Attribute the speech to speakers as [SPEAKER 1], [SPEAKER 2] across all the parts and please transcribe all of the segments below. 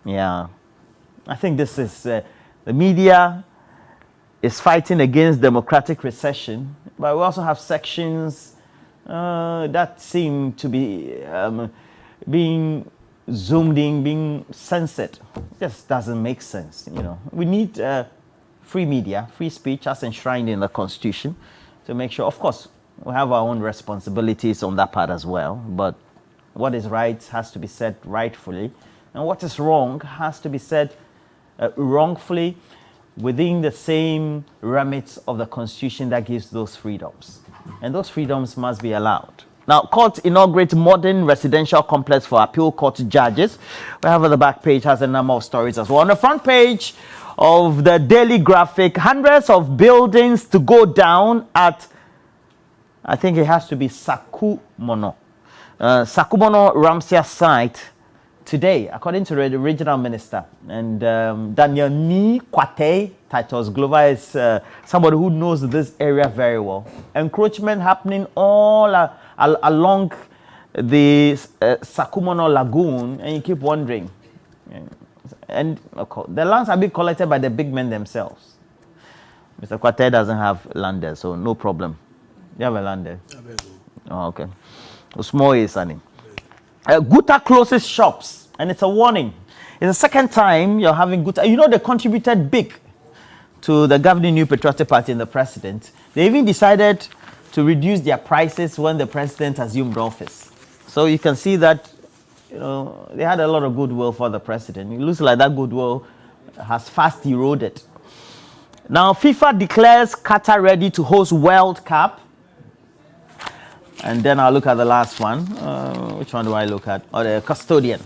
[SPEAKER 1] Yeah. I think this is the media is fighting against democratic recession, but we also have sections that seem to be being zoomed in, being censored. Just doesn't make sense. We need free media, free speech as enshrined in the Constitution to make sure, of course, we have our own responsibilities on that part as well, but what is right has to be said rightfully, and what is wrong has to be said wrongfully within the same remits of the Constitution that gives those freedoms. And those freedoms must be allowed. Now, court inaugurates modern residential complex for appeal court judges. We have on the back page has a number of stories as well. On the front page of the Daily Graphic, hundreds of buildings to go down at, I think it has to be Sakumono Ramsey site today, according to the regional minister. And Daniel Ni Kwate Titus Glover is somebody who knows this area very well. Encroachment happening all along the Sakumono Lagoon, and you keep wondering. And the lands are being collected by the big men themselves. Mr. Kwate doesn't have land there, so no problem. You have a land there? Oh, okay. Small is sunny. Guta closes shops, and it's a warning. It's the second time you're having Guta. They contributed big to the governing New Patriotic Party and the president. They even decided to reduce their prices when the president assumed office. So you can see that, they had a lot of goodwill for the president. It looks like that goodwill has fast eroded. Now, FIFA declares Qatar ready to host World Cup. And then I'll look at the last one. Which one do I look at? The custodian.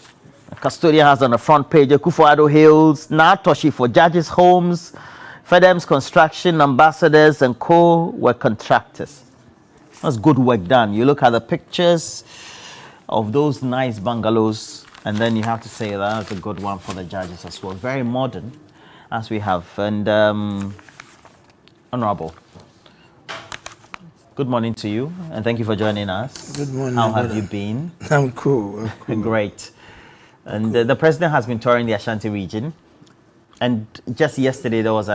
[SPEAKER 1] The custodian has on the front page, Akufo-Addo hails Natoshi for judges' homes. FEDEM's construction ambassadors and co were contractors. That's good work done. You look at the pictures of those nice bungalows, and then you have to say that's a good one for the judges as well. Very modern, as we have. And Honorable, good morning to you, and thank you for joining us.
[SPEAKER 2] Good morning.
[SPEAKER 1] How have you been?
[SPEAKER 2] I'm cool.
[SPEAKER 1] Great. And the president has been touring the Ashanti region. And just yesterday, there was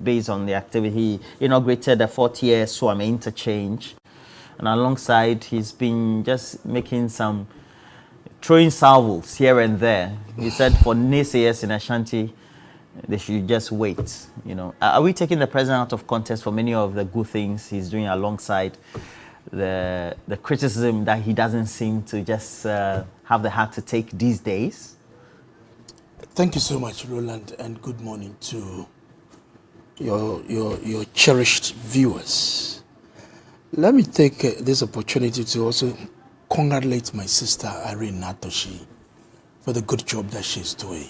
[SPEAKER 1] based on the activity, he inaugurated a 4-tier Swami interchange. And alongside, he's been just throwing salvos here and there. He said for naysayers in Ashanti, they should just wait. Are we taking the president out of context for many of the good things he's doing alongside the criticism that he doesn't seem to just have the heart to take these days?
[SPEAKER 2] Thank you so much, Roland, and good morning to your cherished viewers. Let me take this opportunity to also congratulate my sister Irene Natoshi for the good job that she's doing.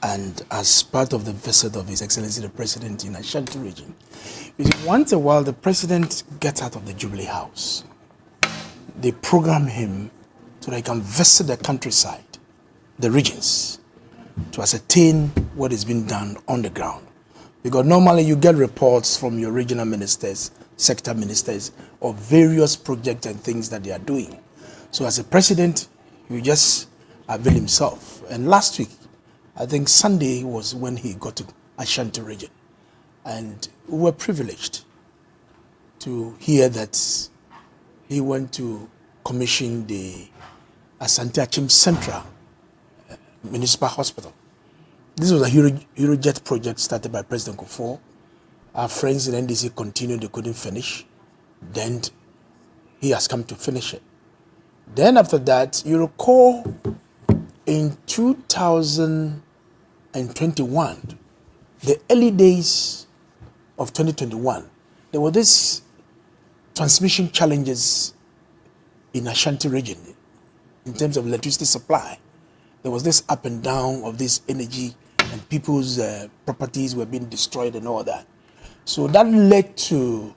[SPEAKER 2] And as part of the visit of His Excellency the President in Ashanti region, once in a while the President gets out of the Jubilee House. They program him so that he can visit the countryside, the regions, to ascertain what is being done on the ground. Because normally you get reports from your regional ministers, sector ministers, of various projects and things that they are doing. So as a president, you just avail himself. And last week, I think Sunday was when he got to Ashanti region. And we were privileged to hear that he went to commission the Asante Achim Central Municipal Hospital. This was a Eurojet project started by President Akufo. Our friends in NDC continued, they couldn't finish. Then he has come to finish it. Then after that, you recall in 2021, the early days of 2021, there were these transmission challenges in Ashanti region in terms of electricity supply. There was this up and down of this energy, and people's properties were being destroyed and all that. So that led to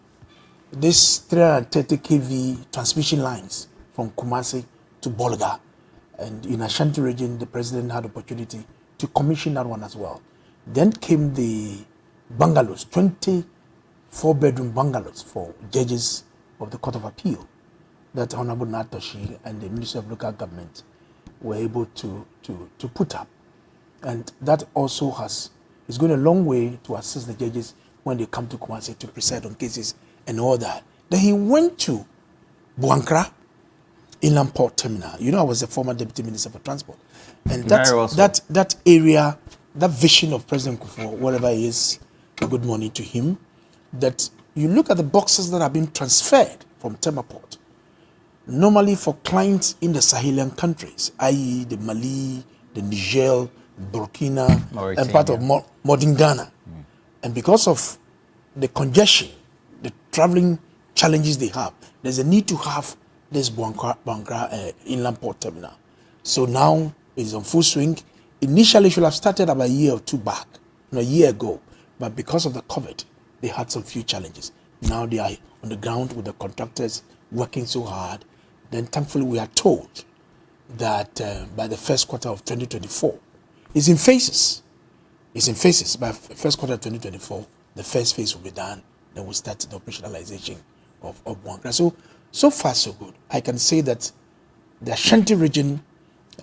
[SPEAKER 2] this 330 kV transmission lines from Kumasi to Bolga. And in Ashanti region, the president had opportunity to commission that one as well. Then came the bungalows, 24-bedroom bungalows for judges of the Court of Appeal that Honorable Natoshi and the Ministry of Local Government were able to put up. And that also is going a long way to assist the judges when they come to Kumasi to preside on cases and all that. Then he went to Buankra, Inland Port Terminal. You know, I was the former Deputy Minister for Transport. And that area, that vision of President Akufo, whatever it is, a good morning to him, that you look at the boxes that have been transferred from Tema Port, normally for clients in the Sahelian countries, i.e. the Mali, the Niger, Burkina, Mauritania, and part of modern Ghana. And because of the congestion, the traveling challenges they have, there's a need to have this Buankra Inland Port Terminal. So now it's on full swing. Initially, it should have started about a year or two back, a year ago. But because of the COVID, they had some few challenges. Now they are on the ground with the contractors working so hard. Then thankfully we are told that by the first quarter of 2024, it's in phases. It's in phases. By first quarter of 2024, the first phase will be done. Then we'll start the operationalization of Buankra. So far so good. I can say that the Ashanti region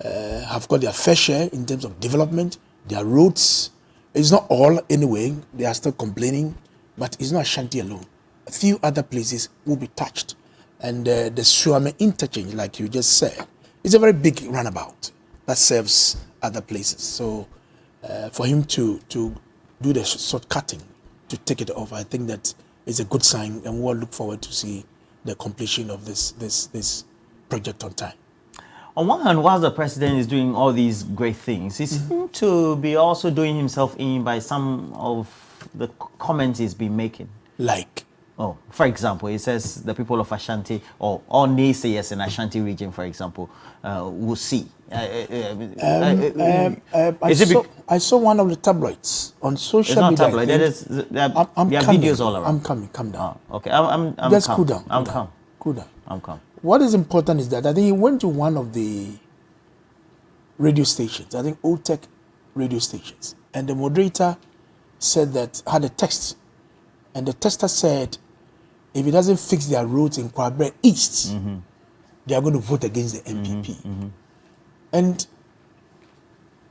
[SPEAKER 2] have got their fair share in terms of development. Their roads, it's not all anyway. They are still complaining, but it's not Ashanti alone. A few other places will be touched. And the Suame interchange, like you just said, is a very big runabout that serves other places. So for him to do the short cutting, to take it off, I think that is a good sign, and we'll look forward to see the completion of this project on time.
[SPEAKER 1] On one hand, while the president is doing all these great things, he seems to be also doing himself in by some of the comments he's been making.
[SPEAKER 2] Like?
[SPEAKER 1] Oh, for example, he says the people of Ashanti, or all naysayers in Ashanti region, for example, will see.
[SPEAKER 2] I saw one of the tabloids on social media.
[SPEAKER 1] It's not tabloid. There are videos all around.
[SPEAKER 2] I'm coming. Calm down.
[SPEAKER 1] Oh, okay, I'm
[SPEAKER 2] just
[SPEAKER 1] calm.
[SPEAKER 2] Cool down.
[SPEAKER 1] I'm calm.
[SPEAKER 2] Cool down.
[SPEAKER 1] I'm calm.
[SPEAKER 2] What is important is that I think he went to one of the radio stations, I think old tech radio stations, and the moderator said that, had a text, and the tester said, if it doesn't fix their roads in Kwabre East, they are going to vote against the MPP. And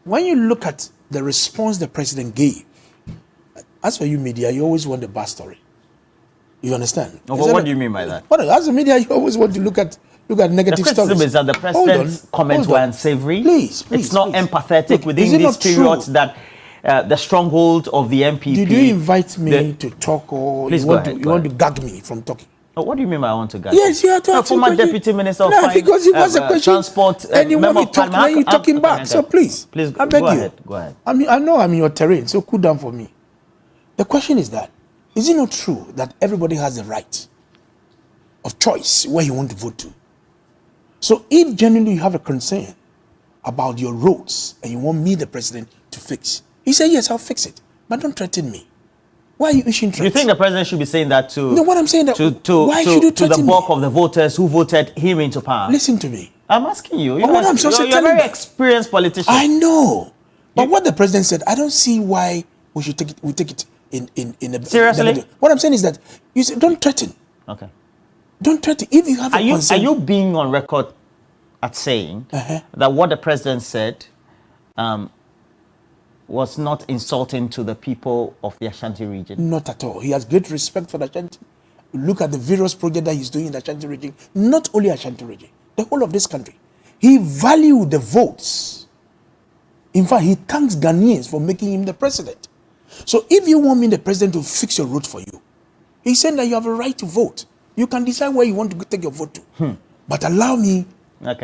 [SPEAKER 2] when you look at the response the president gave, as for you media, you always want the bad story. You understand?
[SPEAKER 1] What do you mean by that?
[SPEAKER 2] As a media, you always want to look at negative stories.
[SPEAKER 1] The criticism is that the president's comments were unsavory.
[SPEAKER 2] Please.
[SPEAKER 1] It's not empathetic within these periods that the stronghold of the MPP.
[SPEAKER 2] Did you invite me to talk, or
[SPEAKER 1] please
[SPEAKER 2] you want to gag me from talking?
[SPEAKER 1] What do you mean by I want to gag?
[SPEAKER 2] Yes, you are talking.
[SPEAKER 1] Former Deputy Minister of Finance,
[SPEAKER 2] because it was a question.
[SPEAKER 1] Transport,
[SPEAKER 2] and you want me to talk when you're talking back. So please, I beg you.
[SPEAKER 1] Go ahead.
[SPEAKER 2] I know I'm in your terrain, so cool down for me. The question is that, is it not true that everybody has the right of choice where you want to vote to? So if genuinely you have a concern about your roads and you want me, the president, to fix, he said, yes, I'll fix it, but don't threaten me. Why are you issuing threats?
[SPEAKER 1] You think the president should be saying that to?
[SPEAKER 2] No, what I'm saying that why should you threaten
[SPEAKER 1] to the bulk of the voters who voted him into power?
[SPEAKER 2] Listen to me.
[SPEAKER 1] I'm asking you. You're
[SPEAKER 2] I'm
[SPEAKER 1] a very experienced politician.
[SPEAKER 2] I know, but what the president said, I don't see why we should take it. We take it in a
[SPEAKER 1] seriously.
[SPEAKER 2] What I'm saying is that you say, don't threaten.
[SPEAKER 1] Okay.
[SPEAKER 2] Don't threaten. If you have a concern,
[SPEAKER 1] are you being on record at saying that what the president said was not insulting to the people of the Ashanti region?
[SPEAKER 2] Not at all. He has great respect for the Ashanti. Look at the various projects that he's doing in the Ashanti region. Not only Ashanti region, the whole of this country. He valued the votes. In fact, he thanks Ghanaians for making him the president. So if you want me, the president, to fix your road for you, he's saying that you have a right to vote. You can decide where you want to take your vote to. But allow me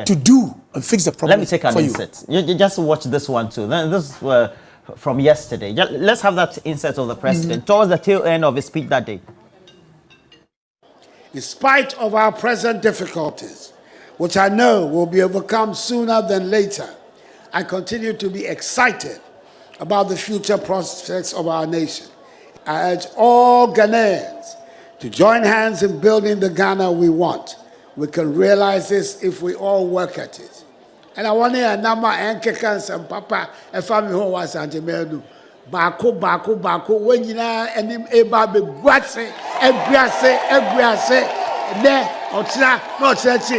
[SPEAKER 2] to do and fix the problem.
[SPEAKER 1] Let me take an insert. You just watch this one too. This from yesterday. Let's have that insert of the president towards the tail end of his speech that day.
[SPEAKER 3] In spite of our present difficulties, which I know will be overcome sooner than later, I continue to be excited about the future prospects of our nation. I urge all Ghanaians to join hands in building the Ghana we want. We can realize this if we all work at it. And I want to number Ankekans and Papa, a family who was Antimedu. Bako, when you know, and him eba be guase, eguase, ne, otra, no church.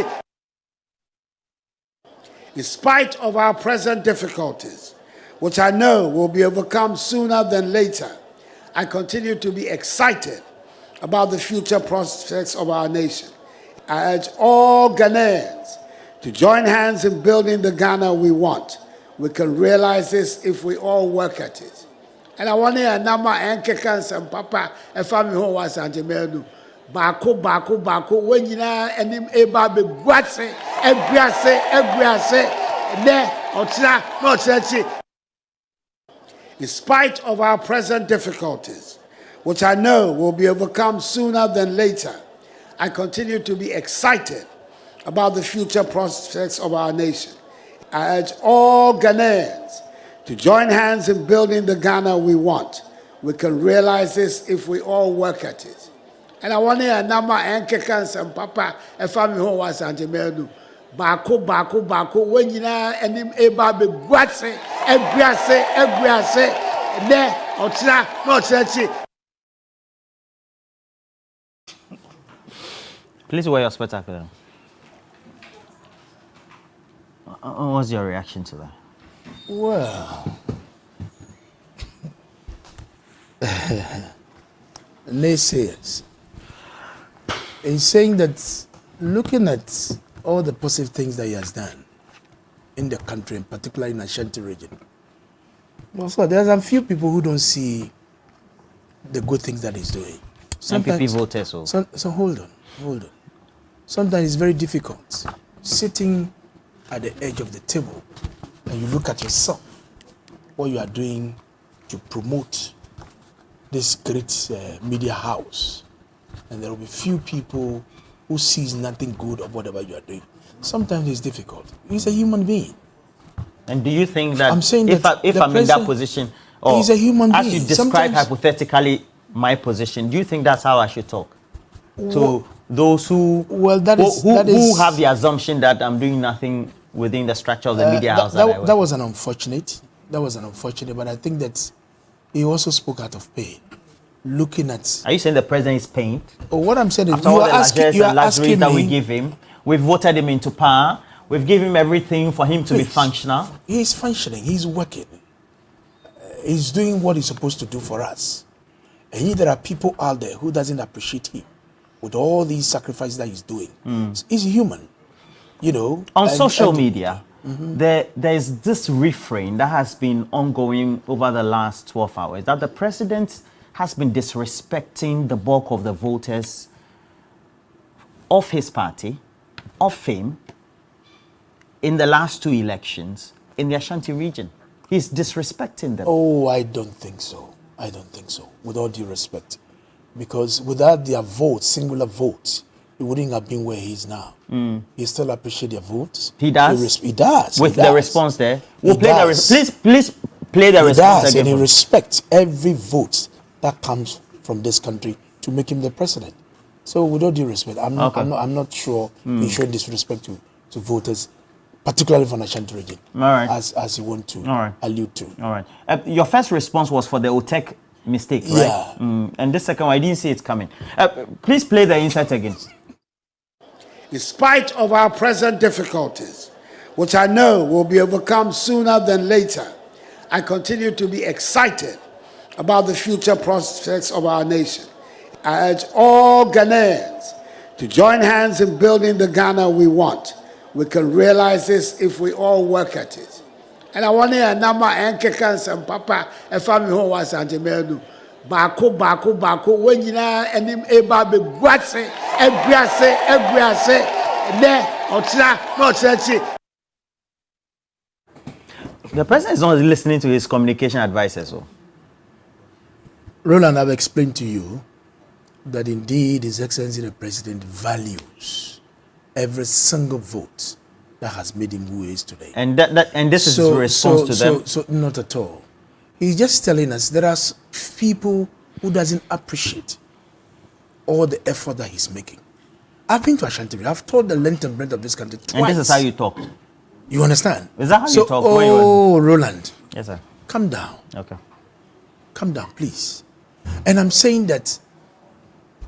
[SPEAKER 3] In spite of our present difficulties, which I know will be overcome sooner than later, I continue to be excited about the future prospects of our nation. I urge all Ghanaians to join hands in building the Ghana we want. We can realize this if we all work at it. And I want to number Ankekans and Papa, a family who was Antimenu. Baku, when you know, and him eba be guatse, ebriase, ne, otra, no church. In spite of our present difficulties, which I know will be overcome sooner than later, I continue to be excited about the future prospects of our nation. I urge all Ghanaians to join hands in building the Ghana we want. We can realize this if we all work at it. And I want to number Ankekans and Papa, a family who was Antimenu. Baku, when you know, and him eba be guatse, ebriase, ne, otra, no church.
[SPEAKER 1] Please wear your spectacles. What's your reaction to that?
[SPEAKER 2] Well, naysayers. He's saying that looking at all the positive things that he has done in the country, in particular in the Ashanti region, also there's a few people who don't see the good things that he's doing.
[SPEAKER 1] MPP voters.
[SPEAKER 2] So hold on. Sometimes it's very difficult sitting at the edge of the table and you look at yourself, what you are doing to promote this great media house, and there will be few people who sees nothing good of whatever you are doing. Sometimes it's difficult. He's a human being.
[SPEAKER 1] And do you think that
[SPEAKER 2] I'm saying
[SPEAKER 1] if I'm in that position, or
[SPEAKER 2] he's a human being.
[SPEAKER 1] as you describe hypothetically my position, do you think that's how I should talk to those who who have the assumption that I'm doing nothing within the structure of the media house?
[SPEAKER 2] That was an unfortunate. But I think that he also spoke out of pain. Looking at.
[SPEAKER 1] Are you saying the president is pained?
[SPEAKER 2] Oh, what I'm saying is,
[SPEAKER 1] after all the largesse and luxuries that we give him, we've voted him into power. We've given him everything for him to be functional.
[SPEAKER 2] He's functioning. He's working. He's doing what he's supposed to do for us. And yet there are people out there who doesn't appreciate him with all these sacrifices that he's doing. He's human, you know.
[SPEAKER 1] On social media, there's this refrain that has been ongoing over the last 12 hours that the president has been disrespecting the bulk of the voters of his party, of him, in the last two elections in the Ashanti region. He's disrespecting them.
[SPEAKER 2] Oh, I don't think so. With all due respect. Because without their votes, singular votes, he wouldn't have been where he is now. He still appreciates their votes.
[SPEAKER 1] He does?
[SPEAKER 2] He does.
[SPEAKER 1] With the response there? We'll play please play the response
[SPEAKER 2] again. And he
[SPEAKER 1] for
[SPEAKER 2] respects every vote that comes from this country to make him the president. So with all due respect, I'm not sure he showed disrespect to voters, particularly from the Ashanti region, as you want to allude to.
[SPEAKER 1] All right. Your first response was for the OTEC mistake, right?
[SPEAKER 2] Yeah.
[SPEAKER 1] And this second one, I didn't see it coming. Please play the insight again.
[SPEAKER 3] In spite of our present difficulties, which I know will be overcome sooner than later, I continue to be excited about the future prospects of our nation. I urge all Ghanaians to join hands in building the Ghana we want. We can realize this if we all work at it. And I want to number Ankekans and Papa, a family who was Antimenu. Baku, when you know, and him eba be guatse, ebriase, ne, otra, no church.
[SPEAKER 1] The president is not listening to his communication advisors. So.
[SPEAKER 2] Roland, I've explained to you that indeed His Excellency the President values every single vote that has made him who he is today.
[SPEAKER 1] And this is a response to them?
[SPEAKER 2] So not at all. He's just telling us there are people who doesn't appreciate all the effort that he's making. I've been to Ashanti. I've toured the length and breadth of this country twice.
[SPEAKER 1] And this is how you talk?
[SPEAKER 2] You understand?
[SPEAKER 1] Is that how you talk?
[SPEAKER 2] Oh, Roland.
[SPEAKER 1] Yes, sir.
[SPEAKER 2] Calm down.
[SPEAKER 1] Okay.
[SPEAKER 2] Calm down, please. And I'm saying that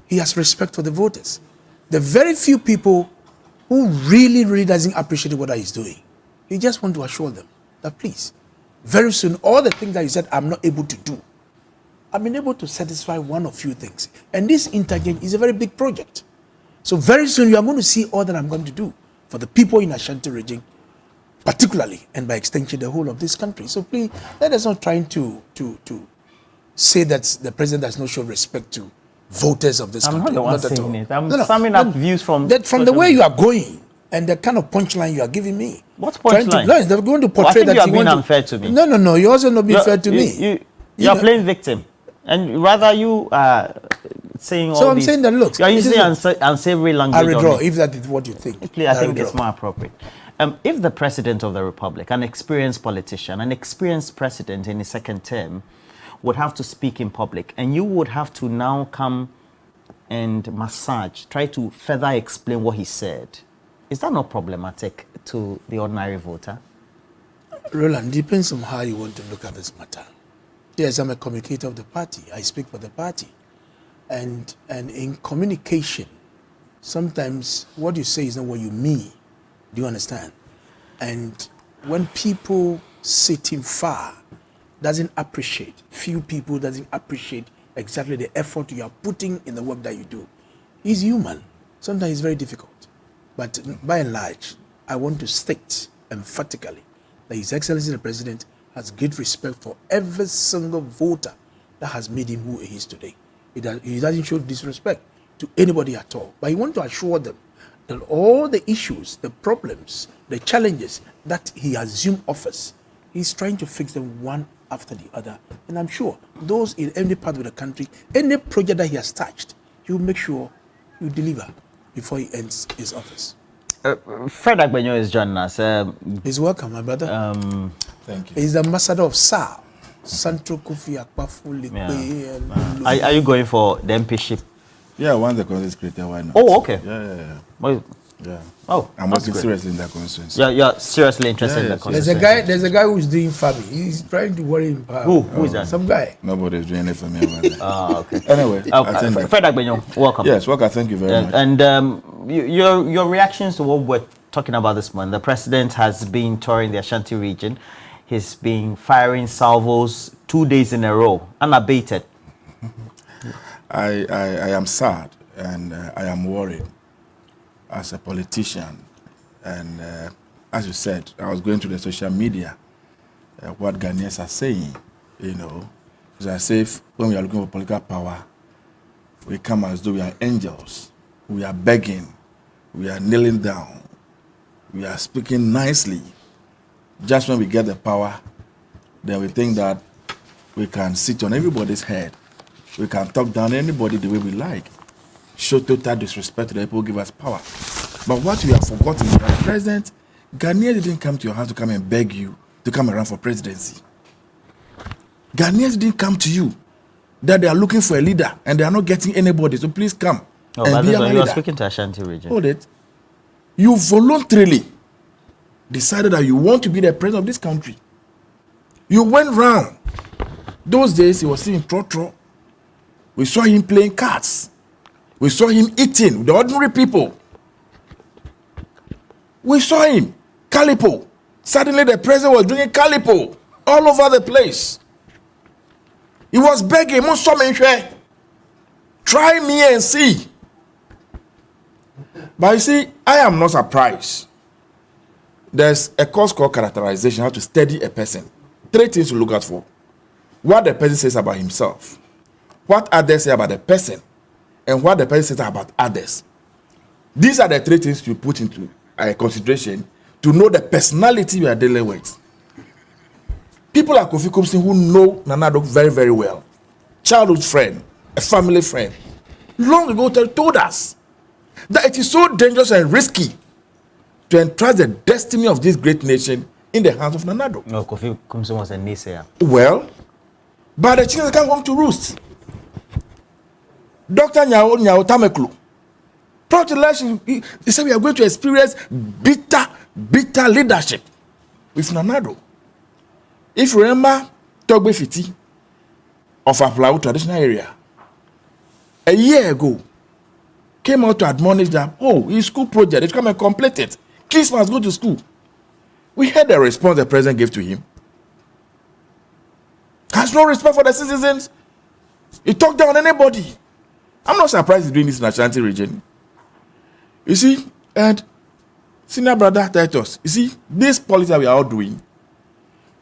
[SPEAKER 2] he has respect for the voters. The very few people who really doesn't appreciate what he's doing. He just want to assure them that please, very soon, all the things that you said I'm not able to do, I've been able to satisfy one or few things. And this interchange is a very big project. So very soon you are going to see all that I'm going to do for the people in Ashanti region, particularly, and by extension, the whole of this country. So please, let us not trying to say that the president does not show respect to voters of this country.
[SPEAKER 1] I'm not the one
[SPEAKER 2] Not at
[SPEAKER 1] saying
[SPEAKER 2] all.
[SPEAKER 1] it. I'm summing up views from...
[SPEAKER 2] That from the way you are going and the kind of punchline you are giving me.
[SPEAKER 1] What's punchline?
[SPEAKER 2] No, they're going to portray
[SPEAKER 1] I think
[SPEAKER 2] that
[SPEAKER 1] you are
[SPEAKER 2] you
[SPEAKER 1] being
[SPEAKER 2] want
[SPEAKER 1] unfair to me.
[SPEAKER 2] No, you're also not being fair to me.
[SPEAKER 1] You're playing victim. And rather you are saying all
[SPEAKER 2] So I'm
[SPEAKER 1] these...
[SPEAKER 2] saying that, look...
[SPEAKER 1] You're using unsavory language.
[SPEAKER 2] I withdraw, if that is what you think.
[SPEAKER 1] Please, I think it's more appropriate. If the President of the Republic, an experienced politician, an experienced president in his second term, would have to speak in public, and you would have to now come and massage, try to further explain what he said, is that not problematic to the ordinary voter?
[SPEAKER 2] Roland, depends on how you want to look at this matter. Yes, I'm a communicator of the party. I speak for the party. And in communication, sometimes what you say is not what you mean. Do you understand? And when people sitting far doesn't appreciate, few people doesn't appreciate exactly the effort you are putting in the work that you do. He's human. Sometimes it's very difficult. But by and large, I want to state emphatically that His Excellency the President has great respect for every single voter that has made him who he is today. He doesn't show disrespect to anybody at all. But he wants to assure them that all the issues, the problems, the challenges that he assumed office, he's trying to fix them one after the other. And I'm sure those in any part of the country, any project that he has touched, he will make sure he will deliver before he ends his office.
[SPEAKER 1] Fred Agbenyo is joining us.
[SPEAKER 2] He's welcome, my brother.
[SPEAKER 4] Thank you.
[SPEAKER 2] He's the ambassador of SAR, Santro Kofi Akpafu Likpe.
[SPEAKER 1] Are you going for the MPship?
[SPEAKER 4] Yeah, once the constituency is created, why not?
[SPEAKER 1] Oh, okay.
[SPEAKER 4] Yeah.
[SPEAKER 1] Well,
[SPEAKER 4] Yeah.
[SPEAKER 1] oh,
[SPEAKER 4] I'm working seriously in that constituency.
[SPEAKER 1] you're seriously interested in the constituency.
[SPEAKER 2] There's a guy who's doing farming. He's trying to worry him.
[SPEAKER 1] Who is that?
[SPEAKER 2] Some guy.
[SPEAKER 4] Nobody's doing it for me over there.
[SPEAKER 1] Okay.
[SPEAKER 4] Anyway, I think
[SPEAKER 1] Fred Agbenyo, welcome.
[SPEAKER 4] yes, welcome. Thank you very much.
[SPEAKER 1] And your reactions to what we're talking about this morning. The president has been touring the Ashanti region. He's been firing salvos 2 days in a row, unabated.
[SPEAKER 4] I am sad and I am worried as a politician. And as you said, I was going to the social media, what Ghanaians are saying, you know. Because I say, when we are looking for political power, we come as though we are angels. We are begging. We are kneeling down. We are speaking nicely. Just when we get the power, then we think that we can sit on everybody's head. We can talk down anybody the way we like. Show total disrespect to the people who give us power. But what we have forgotten is that President, Ghanaians didn't come to your house to come and beg you to come around for presidency. Ghanaians didn't come to you that they are looking for a leader and they are not getting anybody. So please come and be our leader.
[SPEAKER 1] You are speaking to Ashanti region.
[SPEAKER 4] Hold it. You voluntarily decided that you want to be the president of this country. You went round. Those days he was still in Trotro. We saw him playing cards. We saw him eating with the ordinary people. We saw him, Calipo. Suddenly the president was drinking Calipo all over the place. He was begging, try me and see. But you see, I am not surprised. There's a course called characterization, how to study a person. 3 things to look out for. What the person says about himself, what others say about the person, and what the person says about others. These are the 3 things you put into consideration to know the personality you are dealing with. People like Kofi Kumsin who know Nana Addo very, very well, childhood friend, a family friend, long ago told us that it is so dangerous and risky to entrust the destiny of this great nation in the hands of Nana Addo.
[SPEAKER 1] No, Kofi Kumsin was a naysayer.
[SPEAKER 4] Well, but the chickens come home to roost. Dr. Nyao Tameklu, prior to election, he said we are going to experience bitter leadership with Nana Addo. If you remember Togbe Fiti of Aflawo traditional area, a year ago, came out to admonish that, his school project, they come and complete it. Kids must go to school. We heard the response the president gave to him. Has no respect for the citizens. He talked down on anybody. I'm not surprised he's doing this in Ashanti region. You see, and senior brother Titus, you see, this policy that we are all doing,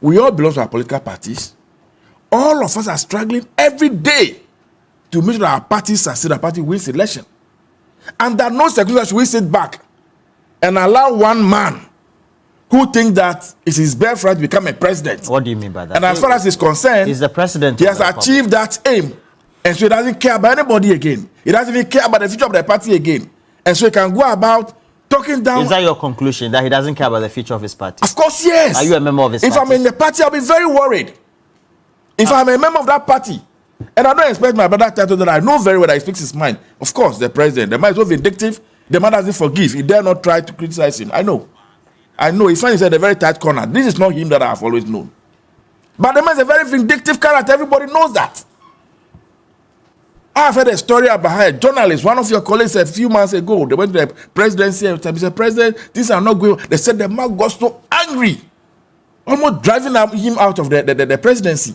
[SPEAKER 4] we all belong to our political parties. All of us are struggling every day to make sure that our parties succeed, our party wins election. And that no secretary should we sit back and allow one man who thinks that it's his birthright to become a president.
[SPEAKER 1] What do you mean by that?
[SPEAKER 4] And as far as he's concerned,
[SPEAKER 1] he's the president.
[SPEAKER 4] He has achieved that aim. And so he doesn't care about anybody again. He doesn't even care about the future of the party again. And so he can go about talking down.
[SPEAKER 1] Is that your conclusion, that he doesn't care about the future of his party?
[SPEAKER 4] Of course, yes.
[SPEAKER 1] Are you a member of his
[SPEAKER 4] party? If I'm in the party, I'll be very worried. If I'm a member of that party, and I don't expect my brother Tato that I know very well that he speaks his mind. Of course, the president, the man is so vindictive, the man doesn't forgive. He dare not try to criticize him. I know. He finds himself in a very tight corner. This is not him that I have always known. But the man is a very vindictive character. Everybody knows that. I have heard a story about a journalist. One of your colleagues a few months ago, they went to the presidency and said, President, these are not going. They said the man got so angry, almost driving him out of the presidency.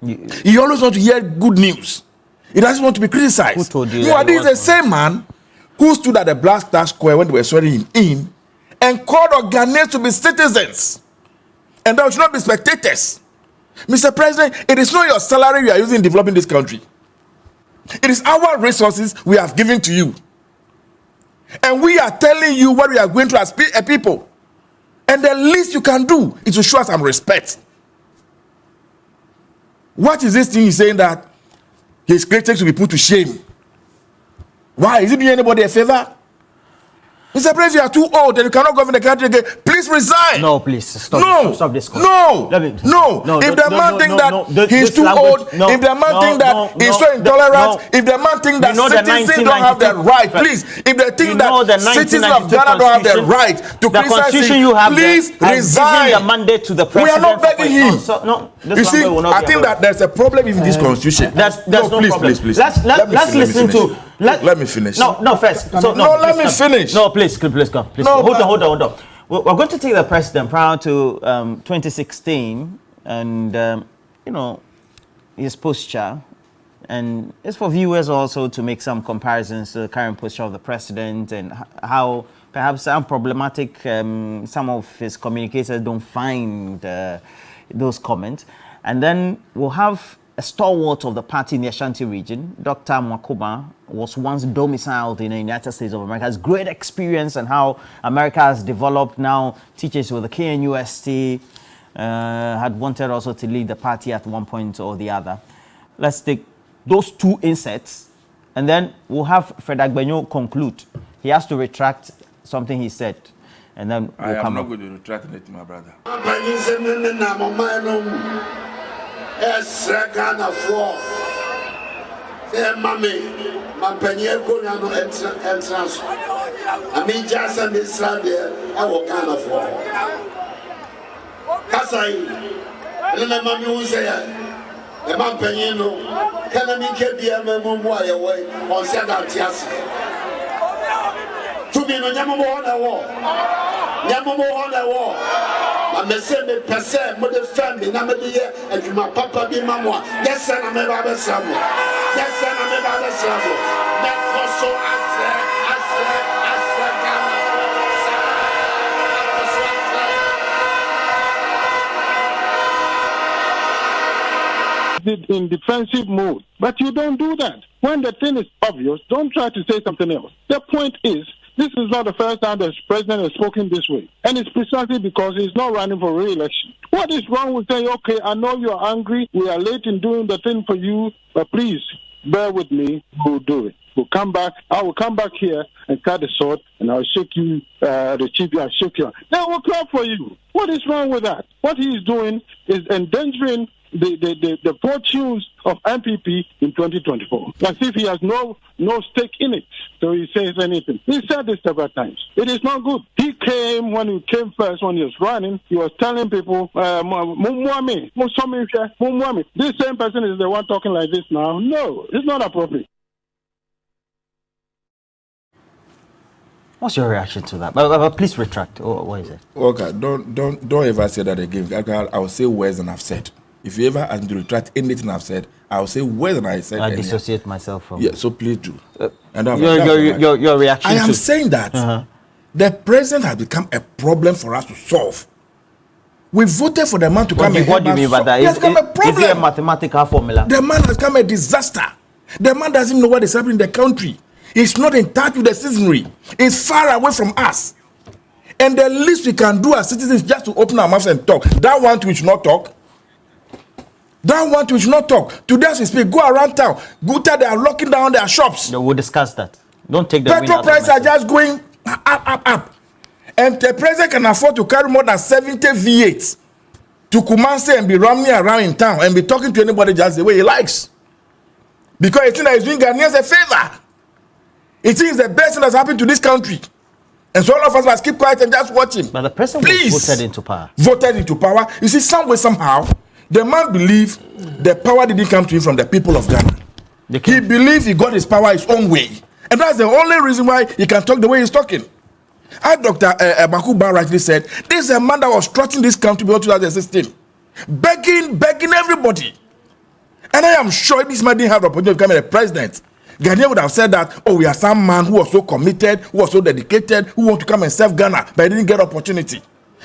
[SPEAKER 4] He always wants to hear good news. He doesn't want to be criticized.
[SPEAKER 1] Who told you?
[SPEAKER 4] This is the same man who stood at the Black Star Square when they were swearing him in and called on Ghanaians to be citizens and that should not be spectators. Mr. President, it is not your salary you are using in developing this country. It is our resources we have given to you. And we are telling you what we are going to as a people. And the least you can do is to show us some respect. What is this thing he's saying that his critics will be put to shame? Why? Is he doing anybody a favor? Mr. Prez, you are too old and you cannot govern the country again. Please resign.
[SPEAKER 1] No, please stop. Stop this.
[SPEAKER 4] No. If the man thinks that he's too old, if the man thinks that he's so intolerant, if the man thinks that citizens don't have the right, please. If they think that citizens of Ghana don't have the right to criticize him, please resign.
[SPEAKER 1] The mandate to the
[SPEAKER 4] We
[SPEAKER 1] president.
[SPEAKER 4] are not begging him.
[SPEAKER 1] You
[SPEAKER 4] see, I think that there's a problem in this constitution.
[SPEAKER 1] There's no problem.
[SPEAKER 4] Please.
[SPEAKER 1] Let's listen to.
[SPEAKER 4] Let me finish.
[SPEAKER 1] No, first.
[SPEAKER 4] Let me finish.
[SPEAKER 1] No, please come. Hold on. We're going to take the president prior to 2016 and, his posture. And it's for viewers also to make some comparisons to the current posture of the president and how perhaps some problematic some of his communicators don't find those comments. And then we'll have a stalwart of the party in the Ashanti region, Dr. Mwakuba, was once domiciled in the United States of America, has great experience and how America has developed, now teaches with the KNUST, had wanted also to lead the party at one point or the other. Let's take those two inserts, and then we'll have Fred Agbenyo conclude. He has to retract something he said, and then we'll
[SPEAKER 4] I am not going to retract anything, my brother.
[SPEAKER 3] Ghana for mommy, my penny no entrance. I mean, just a miss there, I will Ghana for Kasai, and then mammy will say, the man penny no, can I make it be a memoir away on Sadat? To be no Yamamo on the wall, Yamamo on the wall. I'm a semi-percent, but the family, I'm a dear, and my papa be mamma. Yes, and I'm about the summer. Yes, and I'm about the summer. That was so
[SPEAKER 5] in defensive mode. But you don't do that. When the thing is obvious, don't try to say something else. The point is, this is not the first time the president has spoken this way. And it's precisely because he's not running for re-election. What is wrong with saying, okay, I know you're angry, we are late in doing the thing for you, but please, bear with me, we'll do it. We'll come back, I will come back here and cut the sword, and I'll shake you, the chief, I'll shake you. Then we'll clap for you. What is wrong with that? What he's doing is endangering the fortunes of MPP in 2024. As if he has no stake in it. So he says anything. He said this several times. It is not good. He came, when he came first, when he was running, he was telling people, this same person is the one talking like this now. No, it's not appropriate.
[SPEAKER 1] What's your reaction to that? But please retract. What is it?
[SPEAKER 4] Okay, don't ever say that again. I will say words than I've said. If you ever ask me to retract anything I've said, I will say words than I said.
[SPEAKER 1] I dissociate myself from.
[SPEAKER 4] Yeah, so please do. And
[SPEAKER 1] your reaction.
[SPEAKER 4] I am saying that the president has become a problem for us to solve. We voted for the man to come and
[SPEAKER 1] what do you mean by that? Is it a mathematical formula?
[SPEAKER 4] The man has become a disaster. The man doesn't know what is happening in the country. He's not in touch with the citizenry. He's far away from us. And the least we can do as citizens is just to open our mouths and talk. That one we should not talk. That one we should not talk. Today as we speak, go around town. Go tell they are locking down their shops.
[SPEAKER 1] No, we'll discuss that. Don't take the
[SPEAKER 4] petrol prices are just going up. And the president can afford to carry more than 70 V8s to Kumasi and be roaming around in town and be talking to anybody just the way he likes. Because he thinks that he's doing Ghanaians a favor. He thinks the best thing that's happened to this country. And so all of us must keep quiet and just watch him.
[SPEAKER 1] But the president was voted into power.
[SPEAKER 4] Voted into power. You see, some way, somehow, the man believed the power didn't come to him from the people of Ghana. He believed he got his power his own way. And that's the only reason why he can talk the way he's talking. As Dr. Akufo-Addo rightly said, this is a man that was trusting this country before 2016. Begging everybody. And I am sure this man didn't have the opportunity of becoming a president. Ghanaian would have said that, oh, we are some man who was so committed, who was so dedicated, who want to come and serve Ghana, but he didn't get opportunity.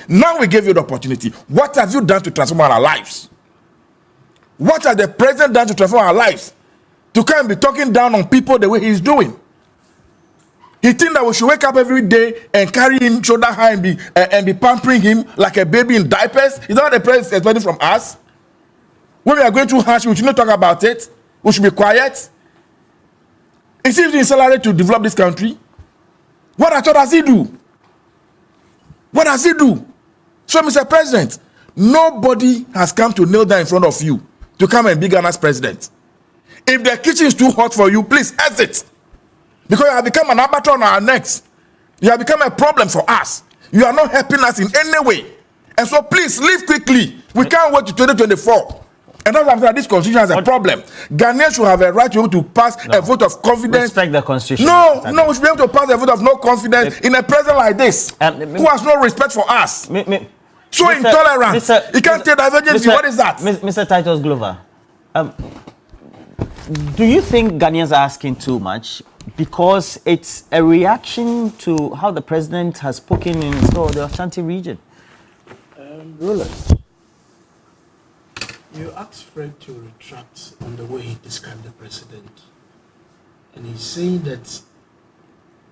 [SPEAKER 4] Now we gave you the opportunity. What have you done to transform our lives? What has the president done to transform our lives? To come and be talking down on people the way he's doing. He thinks that we should wake up every day and carry him shoulder high and be pampering him like a baby in diapers. Is that what the president is expecting from us? When we are going through hardship, we should not talk about it. We should be quiet. Is he using salary to develop this country? What does he do? What does he do? So, Mr. President, nobody has come to kneel down in front of you to come and be Ghana's president. If the kitchen is too hot for you, please exit. Because you have become an albatross on our necks. You have become a problem for us. You are not helping us in any way. And so please leave quickly. We can't wait to 2024. And that's after this constitution has a problem. Ghanaians should have a right to be able to pass a vote of confidence.
[SPEAKER 1] Respect the constitution.
[SPEAKER 4] No, we should be able to pass a vote of no confidence in a president like this, who has no respect for us. So intolerant. He can't take divergence. What is that?
[SPEAKER 1] Mr. Titus Glover, do you think Ghanaians are asking too much? Because it's a reaction to how the president has spoken in the Ashanti region.
[SPEAKER 2] Roland, you asked Fred to retract on the way he described the president. And he's saying that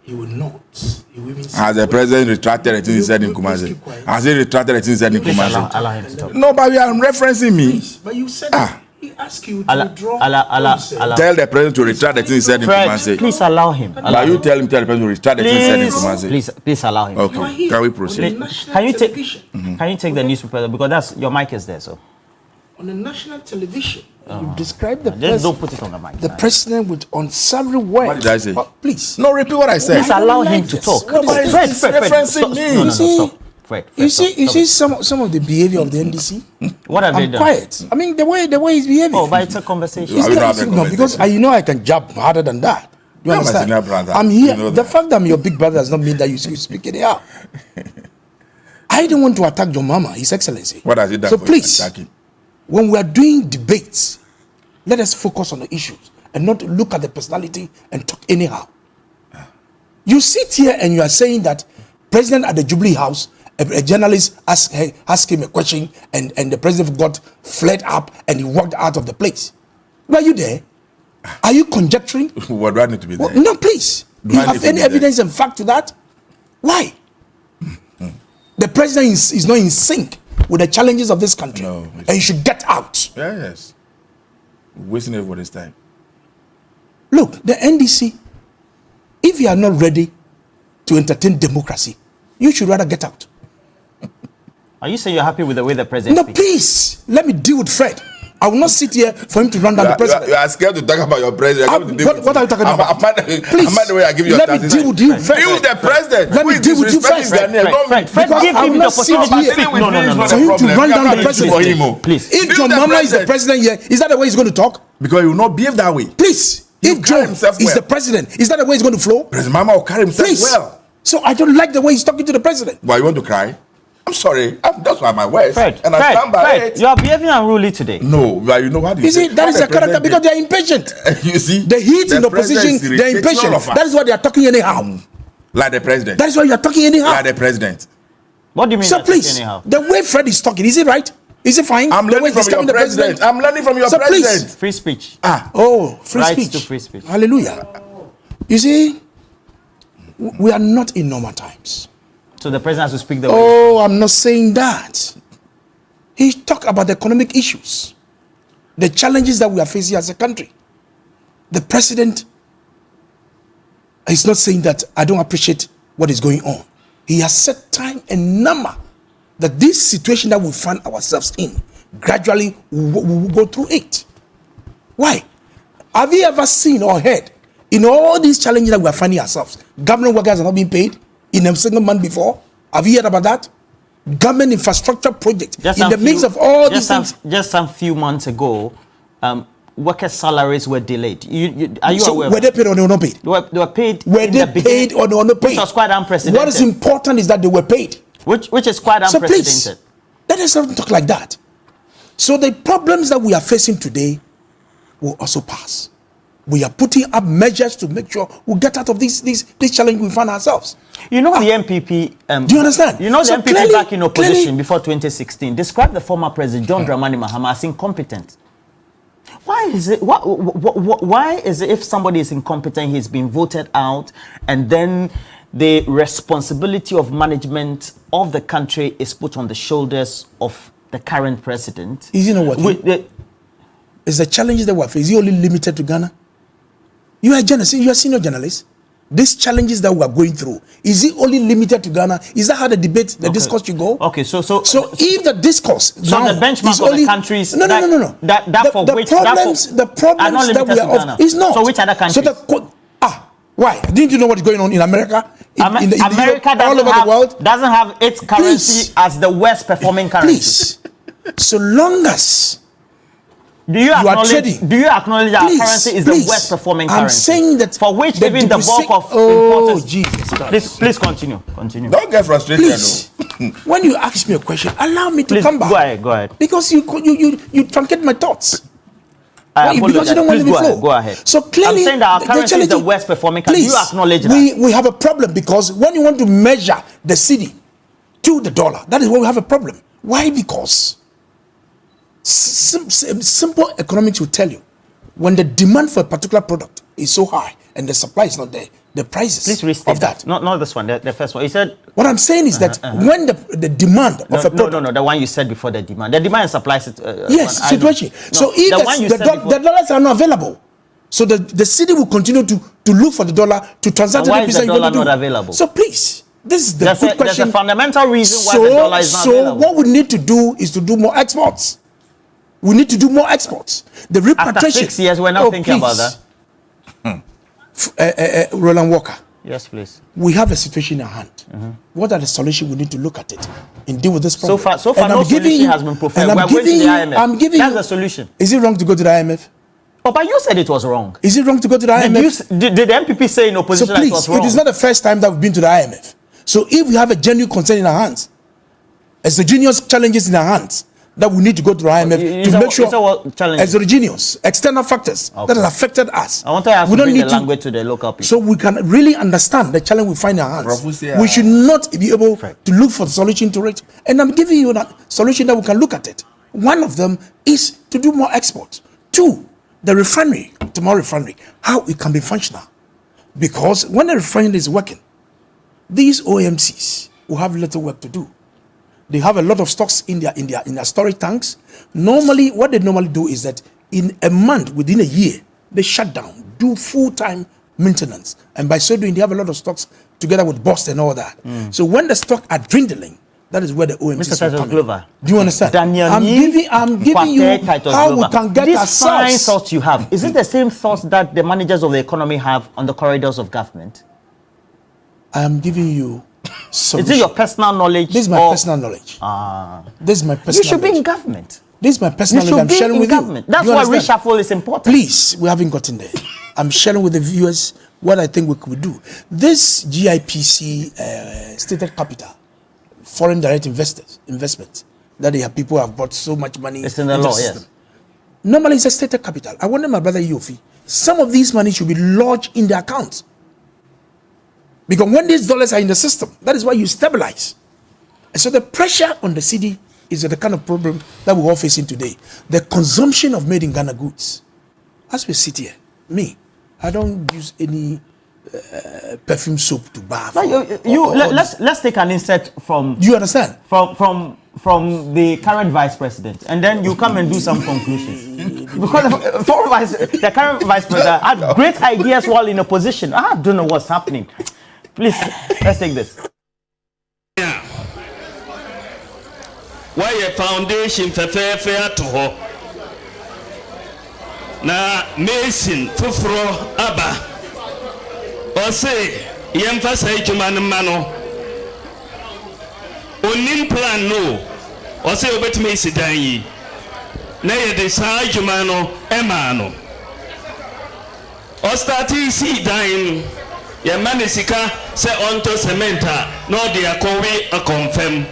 [SPEAKER 2] he will not. He will even
[SPEAKER 4] has the president retracted the things he said in Kumasi? Has he retracted the things he said in Kumasi?
[SPEAKER 1] Allow him to talk.
[SPEAKER 4] No, but you are referencing me.
[SPEAKER 2] Please, but you said he asked you to withdraw.
[SPEAKER 4] Tell the president to retract the things he said in Kumasi.
[SPEAKER 1] Please allow him.
[SPEAKER 4] But you tell the president to retract the things he said in Kumasi.
[SPEAKER 1] Please allow him.
[SPEAKER 4] Okay, can we proceed?
[SPEAKER 1] Can you take the newspaper, because your mic is there, so.
[SPEAKER 2] On the national television, you described the
[SPEAKER 1] president. Just don't put it on the mic.
[SPEAKER 2] The president with unsavory words.
[SPEAKER 4] What did I say?
[SPEAKER 2] Please.
[SPEAKER 4] No, repeat what I said.
[SPEAKER 1] Please allow him to talk.
[SPEAKER 4] No, but Fred, referencing me.
[SPEAKER 1] Stop. Fred,
[SPEAKER 2] you see some of the behavior of the NDC.
[SPEAKER 1] What have they done?
[SPEAKER 2] Quiet. I mean, the way he's behaving.
[SPEAKER 1] Oh, but it's a conversation.
[SPEAKER 2] No, because I can jab harder than that. You understand? I'm here. The fact that I'm your big brother does not mean that you speak it out. I don't want to attack your mama, His Excellency.
[SPEAKER 4] What has he done?
[SPEAKER 2] So please, when we are doing debates, let us focus on the issues and not look at the personality and talk anyhow. You sit here and you are saying that president at the Jubilee House, a journalist asked him a question and the president got flared up and he walked out of the place. Were you there? Are you conjecturing?
[SPEAKER 4] What do I need to be there?
[SPEAKER 2] No, please. Do you have any evidence and fact to that? Why? The president is not in sync with the challenges of this country. No, and you should get out.
[SPEAKER 4] Yes. Wasting everybody's time.
[SPEAKER 2] Look, the NDC, if you are not ready to entertain democracy, you should rather get out.
[SPEAKER 1] Are you saying you're happy with the way the president
[SPEAKER 2] speaks? No, please. Let me deal with Fred. I will not sit here for him to run down the president.
[SPEAKER 4] You are scared to talk about your president.
[SPEAKER 2] What are you talking about?
[SPEAKER 4] Please. The way I give you
[SPEAKER 2] let me deal with you first.
[SPEAKER 4] Deal with the president.
[SPEAKER 2] Let me deal with you first.
[SPEAKER 1] Fred, give him the opportunity.
[SPEAKER 2] No. For him to run down the president.
[SPEAKER 1] Please.
[SPEAKER 2] If your mama is the president here, is that the way he's going to talk?
[SPEAKER 4] Because he will not behave that way.
[SPEAKER 2] Please. If Joe is the president, is that the way he's going to flow?
[SPEAKER 4] President Mama will carry himself well.
[SPEAKER 2] So I don't like the way he's talking to the president.
[SPEAKER 4] Why, you want to cry? I'm sorry. That's why my words.
[SPEAKER 1] Fred,
[SPEAKER 4] and I stand by it.
[SPEAKER 1] You are behaving unruly today.
[SPEAKER 4] No, but you know what
[SPEAKER 2] you see, that is a character because they are impatient.
[SPEAKER 4] You see,
[SPEAKER 2] the heat in the opposition, they are impatient. That is why they are talking anyhow.
[SPEAKER 4] Like the president.
[SPEAKER 2] That is why you are talking anyhow.
[SPEAKER 4] Like the president.
[SPEAKER 1] What do you mean?
[SPEAKER 2] So please,
[SPEAKER 1] anyhow?
[SPEAKER 2] the way Fred is talking, is it right? Is it fine?
[SPEAKER 4] I'm learning from your president. I'm learning from your president.
[SPEAKER 1] Please. Free speech.
[SPEAKER 2] Free
[SPEAKER 1] Rights
[SPEAKER 2] speech.
[SPEAKER 1] to free speech.
[SPEAKER 2] Hallelujah. You see, we are not in normal times.
[SPEAKER 1] So the president has to speak the way.
[SPEAKER 2] Oh, I'm not saying that. He talked about the economic issues, the challenges that we are facing as a country. The president is not saying that I don't appreciate what is going on. He has set time and number that this situation that we find ourselves in, gradually we will go through it. Why? Have you ever seen or heard in all these challenges that we are finding ourselves, government workers are not being paid in a single month before? Have you heard about that? Government infrastructure project in the midst of all these things.
[SPEAKER 1] Just a few months ago, workers' salaries were delayed. Are you aware?
[SPEAKER 2] Were they paid or they were not paid?
[SPEAKER 1] They were paid.
[SPEAKER 2] Were they paid or they were not paid?
[SPEAKER 1] Which was quite unprecedented.
[SPEAKER 2] What is important is that they were paid.
[SPEAKER 1] Which is quite unprecedented.
[SPEAKER 2] So please, let us not talk like that. So the problems that we are facing today will also pass. We are putting up measures to make sure we get out of this challenge we find ourselves.
[SPEAKER 1] You know the MPP.
[SPEAKER 2] Do you understand?
[SPEAKER 1] You know the MPP back in opposition
[SPEAKER 2] clearly,
[SPEAKER 1] before 2016 described the former president John Dramani Mahama as incompetent. Why is it? Why is it if somebody is incompetent, he's been voted out, and then the responsibility of management of the country is put on the shoulders of the current president?
[SPEAKER 2] Is you know what? Is the challenges that we face? Is it only limited to Ghana? You are a journalist. You are a senior journalist. These challenges that we are going through, is it only limited to Ghana? Is that how the debate, the discourse should go?
[SPEAKER 1] Okay, so
[SPEAKER 2] if the discourse,
[SPEAKER 1] so now the benchmark of the countries,
[SPEAKER 2] no. The problems that we are of is not.
[SPEAKER 1] So which other countries?
[SPEAKER 2] Why? Didn't you know what is going on in America?
[SPEAKER 1] America doesn't have its currency as the worst performing currency.
[SPEAKER 2] Please, so long as
[SPEAKER 1] do you acknowledge that our currency is the worst performing currency?
[SPEAKER 2] I'm saying that
[SPEAKER 1] for which even the bulk of importers.
[SPEAKER 2] Jesus,
[SPEAKER 1] please continue.
[SPEAKER 4] Don't get frustrated.
[SPEAKER 2] Please, when you ask me a question, allow me to come back.
[SPEAKER 1] Go ahead.
[SPEAKER 2] Because you truncate my thoughts.
[SPEAKER 1] Because
[SPEAKER 2] you don't want me to flow.
[SPEAKER 1] Go ahead.
[SPEAKER 2] So clearly,
[SPEAKER 1] I'm saying that our currency is the worst performing currency. You acknowledge that.
[SPEAKER 2] We have a problem because when you want to measure the cedi to the dollar, that is where we have a problem. Why? Because simple economics will tell you when the demand for a particular product is so high and the supply is not there, the prices of that.
[SPEAKER 1] Not this one, the first one. You said.
[SPEAKER 2] What I'm saying is that when the demand of a product.
[SPEAKER 1] No, the one you said before the demand. The demand and supply
[SPEAKER 2] situation. So if the dollars are not available, so the cedi will continue to look for the dollar to transact.
[SPEAKER 1] Why is the dollar not available?
[SPEAKER 2] So please, this is the good question.
[SPEAKER 1] There's a fundamental reason why the dollar is not available.
[SPEAKER 2] So what we need to do is to do more exports. We need to do more exports. The repatriation.
[SPEAKER 1] After 6 years, we're not thinking about
[SPEAKER 2] that. Roland Walker.
[SPEAKER 1] Yes, please.
[SPEAKER 2] We have a situation in our hand. What are the solutions we need to look at it and deal with this problem?
[SPEAKER 1] So far, no solution has been preferred. We're going to the IMF. That's the solution.
[SPEAKER 2] Is it wrong to go to the IMF?
[SPEAKER 1] Oh, but you said it was wrong.
[SPEAKER 2] Is it wrong to go to the IMF?
[SPEAKER 1] Did the MPP say in opposition that it was wrong?
[SPEAKER 2] It is not the first time that we've been to the IMF. So if we have a genuine concern in our hands, as the genius challenges in our hands, that we need to go to the IMF to make sure as heterogeneous external factors that have affected us.
[SPEAKER 1] I want to ask you to bring the language to the local people.
[SPEAKER 2] So we can really understand the challenge we find in our hands. We should not be able to look for the solution to it. And I'm giving you a solution that we can look at it. One of them is to do more exports. Two, the refinery, tomorrow refinery, how it can be functional. Because when the refinery is working, these OMCs will have little work to do. They have a lot of stocks in their storage tanks. Normally, what they normally do is that in a month, within a year, they shut down, do full-time maintenance. And by so doing, they have a lot of stocks together with Bost and all that. So when the stock are dwindling, that is where the OMCs will come in. Do you understand? I'm giving you how we can get ourselves.
[SPEAKER 1] This fine thoughts you have, is it the same thoughts that the managers of the economy have on the corridors of government?
[SPEAKER 2] I am giving you solution.
[SPEAKER 1] Is it your personal knowledge?
[SPEAKER 2] This is my personal knowledge. This is my personal knowledge.
[SPEAKER 1] You should be in government.
[SPEAKER 2] This is my personal knowledge I'm sharing with you.
[SPEAKER 1] That's why reshuffle is important.
[SPEAKER 2] Please, we haven't gotten there. I'm sharing with the viewers what I think we could do. This GIPC stated capital, foreign direct investment, that they have people have brought so much money
[SPEAKER 1] it's in the law, yes.
[SPEAKER 2] Normally it's a stated capital. I wonder, my brother Yofi, some of these money should be lodged in the accounts. Because when these dollars are in the system, that is why you stabilize. And so the pressure on the city is the kind of problem that we're all facing today. The consumption of made in Ghana goods. As we sit here, me, I don't use any perfume soap to bath.
[SPEAKER 1] Let's take an insert from.
[SPEAKER 2] Do you understand?
[SPEAKER 1] From the current vice president, and then you come and do some conclusions. Because the current vice president had great ideas while in opposition. I don't know what's happening. Please, let's take this.
[SPEAKER 6] Yeah. Why a foundation for fair to ho? Na Mason Fufro Abba. Or say, Yemphasize Juman Mano. Onim plan no. Or say, Obet Macy Dany. Nay, the Sajumano Emano. Or starting see dying. Your man is sika say onto cementa no they are kowe a confirm.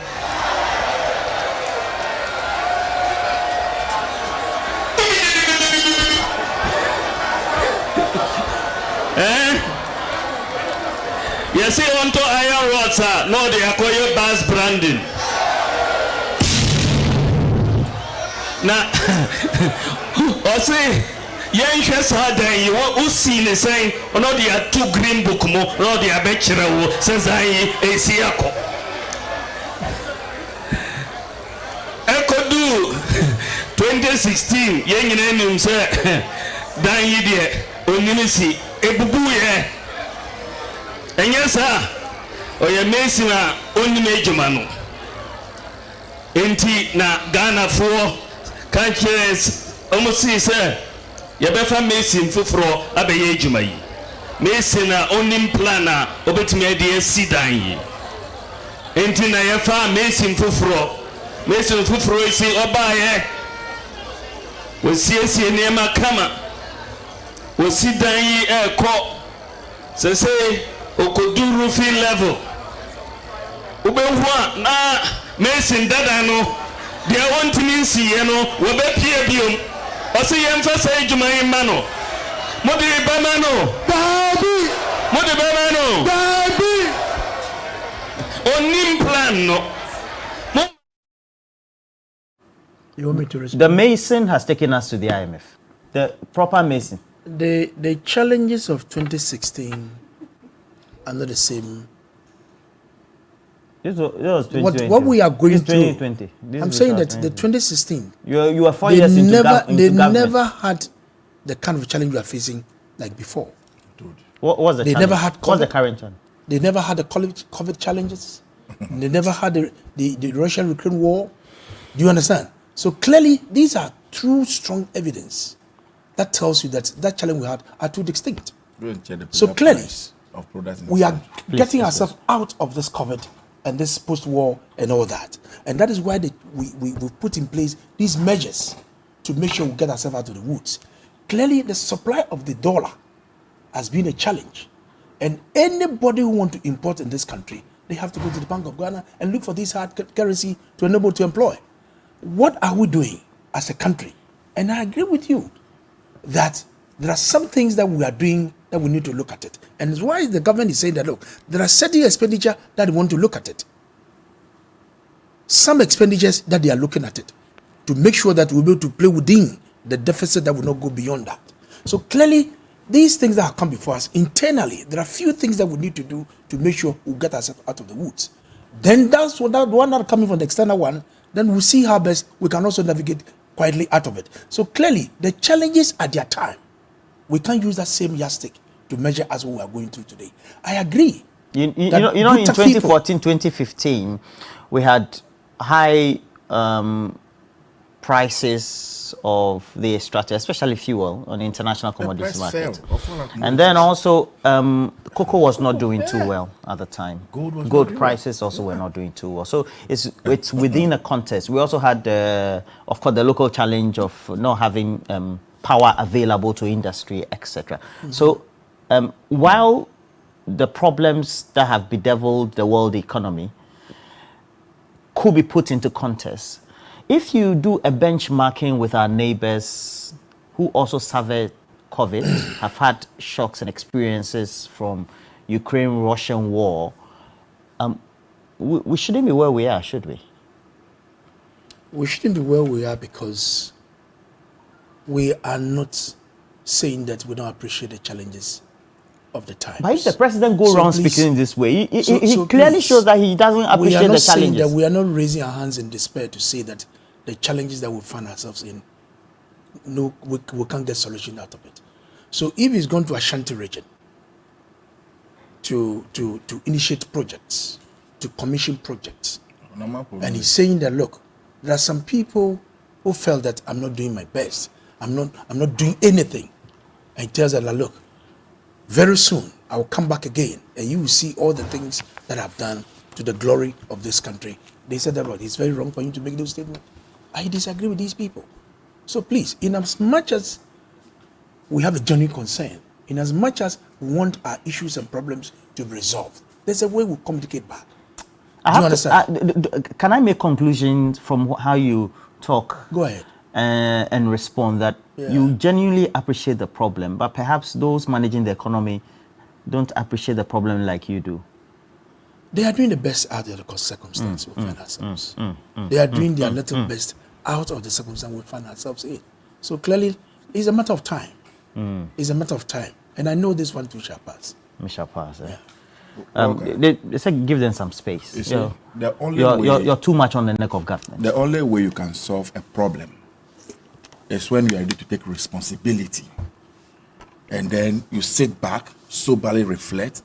[SPEAKER 6] You see onto iron rods no they are kowe bas branding. Na or say yen hwes hadan yi wo see ne say ono de atu green book mo no de abekire wo sezan esi akọ ekodu 2016 yen nyina nim say dan yi de onini si ebubu ye enye sa oye mesi na onini ejuma no enti na Ghana for countries almost say Yabefa Mason Fufro Abaye Jumai. Mason onim plana obetumi ade sidan yi. Enti na yafa Mason Fufro isi obaye. Wosiesie nema kama. Wosidan yi eko. Sese okoduru fee level. Ubehua na Mason dada no. Dia wontimi nsiye no wobepie biom. Ose yemphasize Juman mano. Modi bamano. Baby. Modi bamano. Baby. Onim plan no.
[SPEAKER 2] You want me to respond?
[SPEAKER 1] The Mason has taken us to the IMF. The proper Mason.
[SPEAKER 2] The challenges of 2016 are not the same.
[SPEAKER 1] This was 2020.
[SPEAKER 2] What we are going through.
[SPEAKER 1] 2020.
[SPEAKER 2] I'm saying that the 2016.
[SPEAKER 1] You are 4 years into government.
[SPEAKER 2] They never had the kind of challenge we are facing like before.
[SPEAKER 1] What was the challenge?
[SPEAKER 2] Never had
[SPEAKER 1] What's the current one?
[SPEAKER 2] They never had the COVID challenges. They never had the Russian-Ukraine war. Do you understand? So clearly, these are true, strong evidence that tells you that that challenge we had are too distinct. So clearly, we are getting ourselves out of this COVID and this post-war and all that. And that is why we put in place these measures to make sure we get ourselves out of the woods. Clearly, the supply of the dollar has been a challenge. And anybody who wants to import in this country, they have to go to the Bank of Ghana and look for this hard currency to enable to employ. What are we doing as a country? And I agree with you that there are some things that we are doing that we need to look at it. And it's why the government is saying that, look, there are certain expenditure that they want to look at it. Some expenditures that they are looking at it to make sure that we'll be able to play within the deficit that will not go beyond that. So clearly, these things that have come before us, internally, there are few things that we need to do to make sure we get ourselves out of the woods. Then that's what that one that coming from the external one, then we'll see how best we can also navigate quietly out of it. So clearly, the challenges at their time, we can't use that same yardstick to measure as what we are going through today. I agree.
[SPEAKER 1] You know, in 2014, 2015, we had high prices of the extractor, especially fuel, on the international commodities market. And then also, cocoa was not doing too well at the time. Gold prices also were not doing too well. So it's within a context. We also had, of course, the local challenge of not having power available to industry, etc. So while the problems that have bedeviled the world economy could be put into context, if you do a benchmarking with our neighbors who also suffered COVID, have had shocks and experiences from Ukraine-Russian war, we shouldn't be where we are, should we?
[SPEAKER 2] We shouldn't be where we are because we are not saying that we don't appreciate the challenges of the times.
[SPEAKER 1] But if the president goes around speaking in this way, he clearly shows that he doesn't appreciate the challenges.
[SPEAKER 2] Saying that we are not raising our hands in despair to say that the challenges that we find ourselves in, no, we can't get solution out of it. So if he's gone to Ashanti region to initiate projects, to commission projects, and he's saying that, look, there are some people who felt that I'm not doing my best, I'm not doing anything, and he tells them, look, very soon I will come back again, and you will see all the things that I've done to the glory of this country. They said that, Lord, it's very wrong for you to make those statements. I disagree with these people. So please, in as much as we have a genuine concern, in as much as we want our issues and problems to be resolved, there's a way we communicate back. Do you understand?
[SPEAKER 1] Can I make conclusions from how you talk?
[SPEAKER 2] Go ahead.
[SPEAKER 1] And respond that you genuinely appreciate the problem, but perhaps those managing the economy don't appreciate the problem like you do.
[SPEAKER 2] They are doing the best out of the circumstance we find ourselves. They are doing their little best out of the circumstance we find ourselves in. So clearly, it's a matter of time. It's a matter of time. And I know this one too shall pass.
[SPEAKER 1] It shall pass.
[SPEAKER 2] Yeah.
[SPEAKER 1] They say give them some space.
[SPEAKER 4] You see,
[SPEAKER 1] you're too much on the neck of government.
[SPEAKER 4] The only way you can solve a problem is when you are ready to take responsibility. And then you sit back, soberly reflect,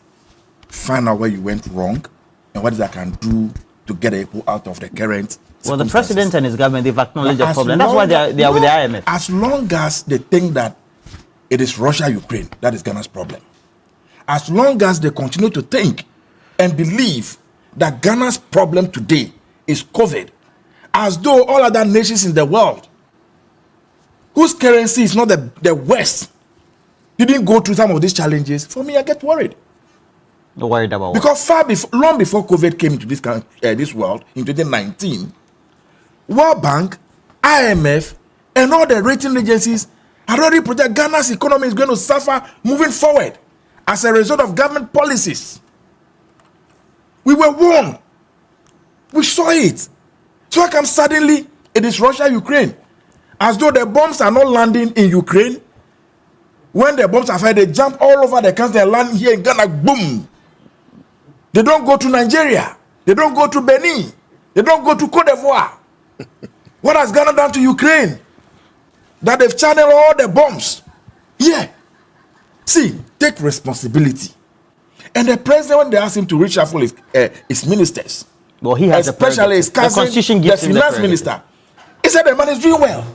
[SPEAKER 4] find out where you went wrong, and what is I can do to get people out of the current.
[SPEAKER 1] Well, the president and his government, they've acknowledged the problem. That's why they are with the IMF.
[SPEAKER 4] As long as they think that it is Russia-Ukraine, that is Ghana's problem. As long as they continue to think and believe that Ghana's problem today is COVID, as though all other nations in the world whose currency is not the West didn't go through some of these challenges, for me, I get worried.
[SPEAKER 1] Not worried about
[SPEAKER 4] because long before COVID came into this world in 2019, World Bank, IMF, and all the rating agencies had already projected Ghana's economy is going to suffer moving forward as a result of government policies. We were warned. We saw it. So how come suddenly it is Russia-Ukraine? As though the bombs are not landing in Ukraine. When the bombs are fired, they jump all over the country and land here in Ghana, boom. They don't go to Nigeria. They don't go to Benin. They don't go to Cote d'Ivoire. What has Ghana done to Ukraine? That they've channeled all the bombs. Yeah. See, take responsibility. And the president, when they asked him to reshuffle his ministers,
[SPEAKER 1] well, he has
[SPEAKER 4] especially his cousin, the finance minister, he said the man is doing well.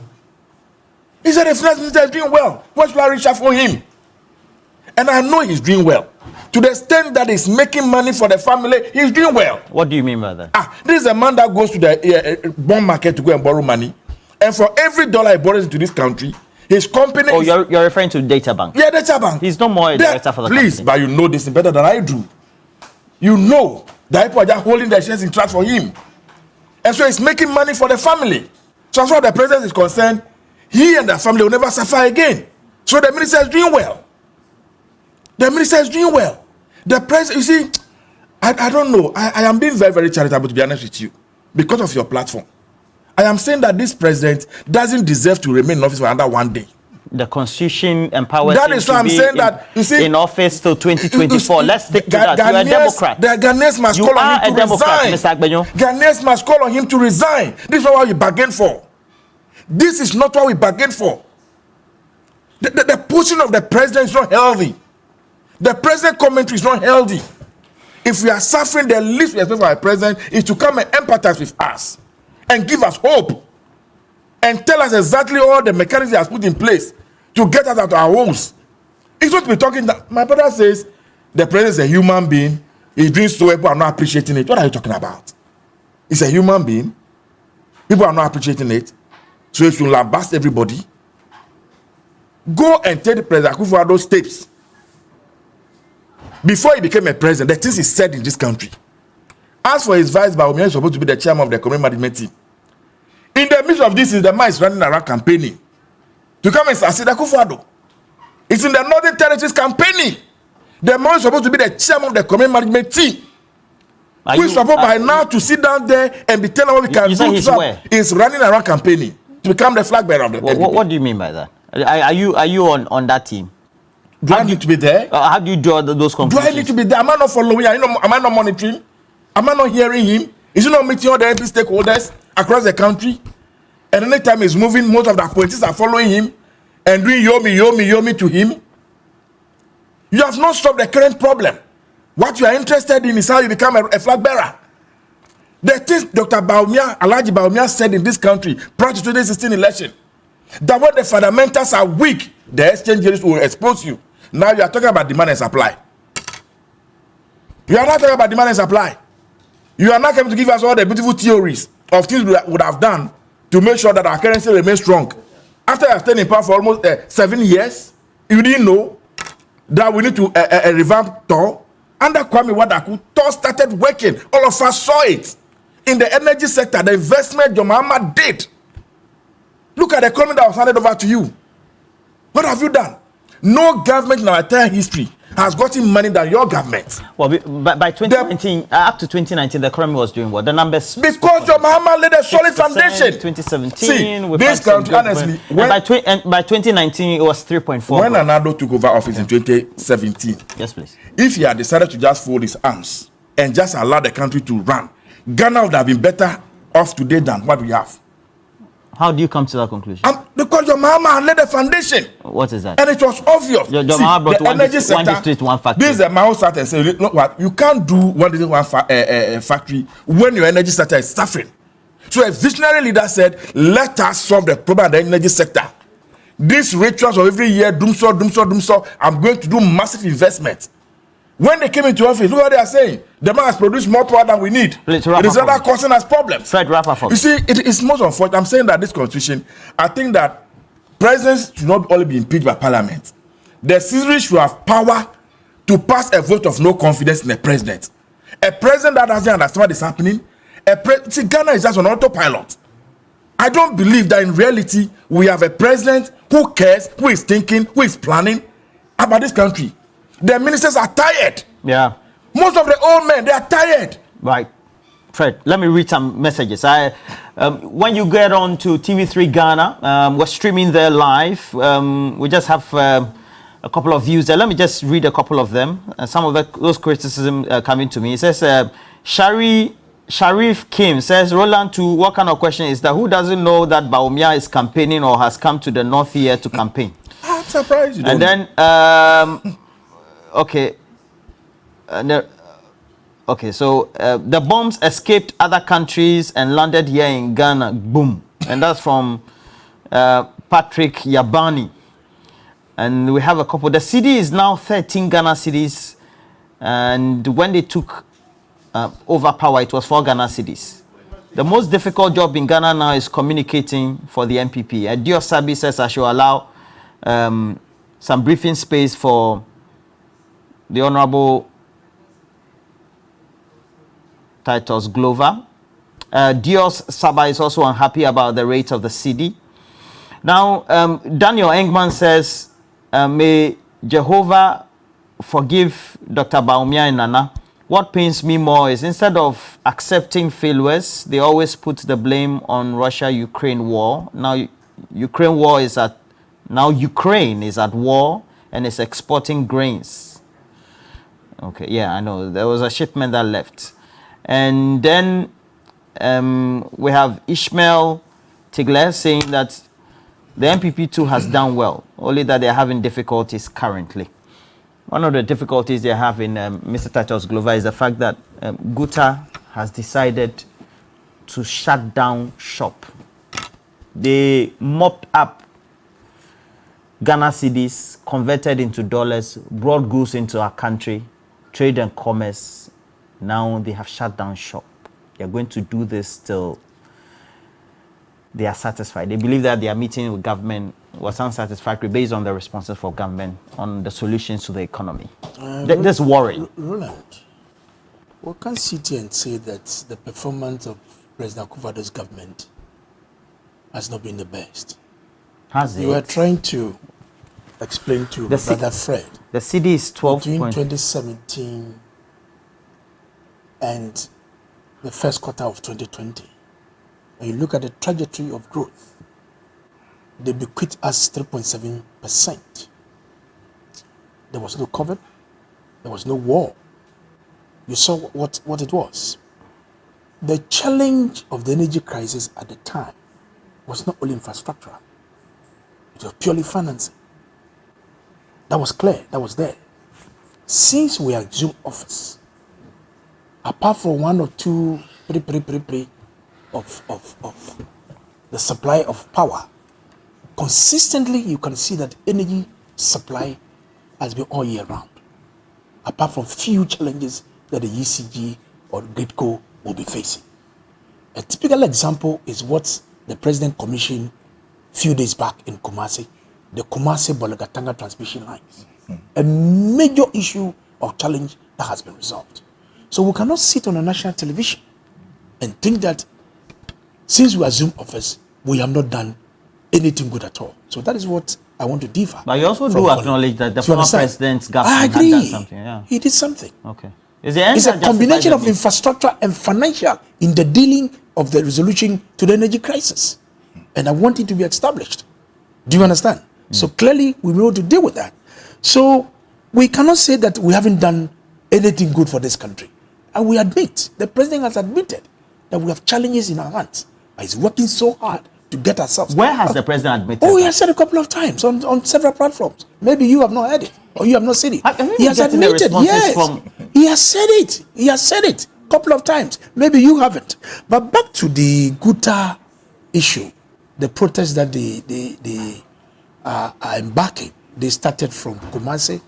[SPEAKER 4] He said the finance minister is doing well. Why should I reshuffle him? And I know he's doing well. To the extent that he's making money for the family, he's doing well.
[SPEAKER 1] What do you mean by that?
[SPEAKER 4] This is a man that goes to the bond market to go and borrow money. And for every dollar he borrows into this country, his company...
[SPEAKER 1] Oh, you're referring to Data Bank?
[SPEAKER 4] Yeah, Data Bank.
[SPEAKER 1] He's no more a director for the company.
[SPEAKER 4] Please, but you know this better than I do. You know that people are just holding their shares in trust for him. And so he's making money for the family. So as far as the president is concerned, he and the family will never suffer again. So the minister is doing well. The minister is doing well. The president, you see, I don't know. I am being very, very charitable, to be honest with you, because of your platform. I am saying that this president doesn't deserve to remain in office for another one day.
[SPEAKER 1] The constitution empowers
[SPEAKER 4] that
[SPEAKER 1] him
[SPEAKER 4] is why
[SPEAKER 1] to
[SPEAKER 4] I'm
[SPEAKER 1] be
[SPEAKER 4] saying that, you see,
[SPEAKER 1] in office till 2024. Let's stick to that. You're a Democrat.
[SPEAKER 4] The Ghanaians must call on him to resign.
[SPEAKER 1] Mr. Agbenyo.
[SPEAKER 4] Ghanaians must call on him to resign. This is not what we bargained for. This is not what we bargained for. The position of the president is not healthy. The president commentary is not healthy. If we are suffering, the least we expect from our president is to come and empathize with us and give us hope and tell us exactly all the mechanisms he has put in place to get us out of our homes. It's not to be talking that my brother says the president is a human being, he's doing so well, people are not appreciating it. What are you talking about? He's a human being, people are not appreciating it, so he should lambast everybody. Go and take President Akufo-Addo's tapes. Before he became a president, the things he said in this country. As for his vice, Bawumia is supposed to be the chairman of the community management team. In the midst of this, is the man is running around campaigning to come and assist Akufo-Addo. It's in the Northern Territories campaigning. The man is supposed to be the chairman of the community management team. Who is supposed by now to sit down there and be telling what we can do. Is running around campaigning to become the flag bearer of the NPP.
[SPEAKER 1] What do you mean by that? Are you on that team?
[SPEAKER 4] Do I need to be there?
[SPEAKER 1] How do you draw those conclusions?
[SPEAKER 4] Do I need to be there? Am I not following? Am I not monitoring? Am I not hearing him? Is he not meeting all the MP stakeholders across the country? And anytime he's moving, most of the politicians are following him and doing yomi to him. You have not solved the current problem. What you are interested in is how you become a flag bearer. The things Dr. Bawumia, Alhaji Bawumia said in this country prior to 2016 election, that when the fundamentals are weak, the exchange rates will expose you. Now you are talking about demand and supply. You are not talking about demand and supply. You are not coming to give us all the beautiful theories of things we would have done to make sure that our currency remains strong. After you have stayed in power for almost 7 years, you didn't know that we need to revamp TOR. Under Kwame Wadaku, TOR started working. All of us saw it. In the energy sector, the investment John Mahama did. Look at the economy that was handed over to you. What have you done? No government in our entire history has gotten money than your government.
[SPEAKER 1] Well, by 2019, up to 2019, the economy was doing what? The numbers.
[SPEAKER 4] Because John Mahama laid a solid foundation.
[SPEAKER 1] 2017.
[SPEAKER 4] See, this country, honestly.
[SPEAKER 1] By 2019, it was 3.4.
[SPEAKER 4] When Addo took over office in 2017.
[SPEAKER 1] Yes, please.
[SPEAKER 4] If he had decided to just fold his arms and just allow the country to run, Ghana would have been better off today than what we have.
[SPEAKER 1] How do you come to that conclusion?
[SPEAKER 4] Because your mama had laid a foundation.
[SPEAKER 1] What is that?
[SPEAKER 4] And it was obvious.
[SPEAKER 1] Your mama brought
[SPEAKER 4] one district, one factory. This is the Mao started saying, look what, you can't do one district, one factory when your energy sector is suffering. So a visionary leader said, let us solve the problem of the energy sector. These rituals of every year, doom so, I'm going to do massive investment. When they came into office, look what they are saying. The man has produced more power than we need. It is rather causing us problems.
[SPEAKER 1] Fred, wrap up.
[SPEAKER 4] You see, it is most unfortunate. I'm saying that this constitution, I think that presidents should not only be impeached by parliament. The citizens should have power to pass a vote of no confidence in the president. A president that doesn't understand what is happening. See, Ghana is just on autopilot. I don't believe that in reality we have a president who cares, who is thinking, who is planning about this country. The ministers are tired.
[SPEAKER 1] Yeah.
[SPEAKER 4] Most of the old men, they are tired.
[SPEAKER 1] Right. Fred, let me read some messages. When you get on to TV3 Ghana, we're streaming there live. We just have a couple of views there. Let me just read a couple of them. Some of those criticisms coming to me. It says, Sharif Kim says, Roland, what kind of question is that? Who doesn't know that Bawumia is campaigning or has come to the north here to campaign?
[SPEAKER 4] I'm surprised you don't.
[SPEAKER 1] And then... Okay. So the bombs escaped other countries and landed here in Ghana. Boom. And that's from Patrick Yabani. And we have a couple. The city is now 13 Ghana cities. And when they took over power, it was 4 Ghana cities. The most difficult job in Ghana now is communicating for the NPP. Dio Sabi says I should allow some briefing space for the Honorable Titus Glover. Dios Saba is also unhappy about the rate of the CD. Now, Daniel Engman says, may Jehovah forgive Dr. Bawumia and Nana. What pains me more is instead of accepting failures, they always put the blame on Russia-Ukraine war. Now, Ukraine is at war and is exporting grains. Okay, yeah, I know. There was a shipment that left. And then we have Ishmael Tigler saying that the MPP too has done well, only that they're having difficulties currently. One of the difficulties they have in Mr. Titus Glover is the fact that Guta has decided to shut down shop. They mopped up Ghana cedis, converted into dollars, brought goods into our country, trade and commerce. Now they have shut down shop. They are going to do this till they are satisfied. They believe that they are meeting with government was unsatisfactory based on the responses for government on the solutions to the economy. This worry.
[SPEAKER 2] Roland, we can't sit here and say that the performance of President Akufo-Addo's government has not been the best.
[SPEAKER 1] Has it?
[SPEAKER 2] You are trying to explain to Brother Fred.
[SPEAKER 1] The CD is 12.
[SPEAKER 2] Between 2017 and the first quarter of 2020, when you look at the trajectory of growth, they bequeathed us 3.7%. There was no COVID. There was no war. You saw what it was. The challenge of the energy crisis at the time was not only infrastructure. It was purely financing. That was clear. That was there. Since we assumed office, apart from one or two of the supply of power, consistently you can see that energy supply has been all year round. Apart from few challenges that the ECG or GridCo will be facing. A typical example is what the President commissioned a few days back in Kumasi, the Kumasi-Bolagatanga transmission lines. A major issue or challenge that has been resolved. So we cannot sit on a national television and think that since we assumed office, we have not done anything good at all. So that is what I want to differ.
[SPEAKER 1] But you also do acknowledge that the former president's government had done something. Yeah.
[SPEAKER 2] He did something.
[SPEAKER 1] Okay.
[SPEAKER 2] It's a combination of infrastructure and financial in the dealing of the resolution to the energy crisis. And I want it to be established. Do you understand? So clearly we know to deal with that. So we cannot say that we haven't done anything good for this country. And we admit, the president has admitted that we have challenges in our hands. But he's working so hard to get ourselves.
[SPEAKER 1] Where has the president admitted
[SPEAKER 2] he has said a couple of times on several platforms. Maybe you have not heard it or you have not seen it. He has admitted, yes. He has said it. He has said it a couple of times. Maybe you haven't. But back to the Guta issue, the protest that they are embarking. They started from Kumasi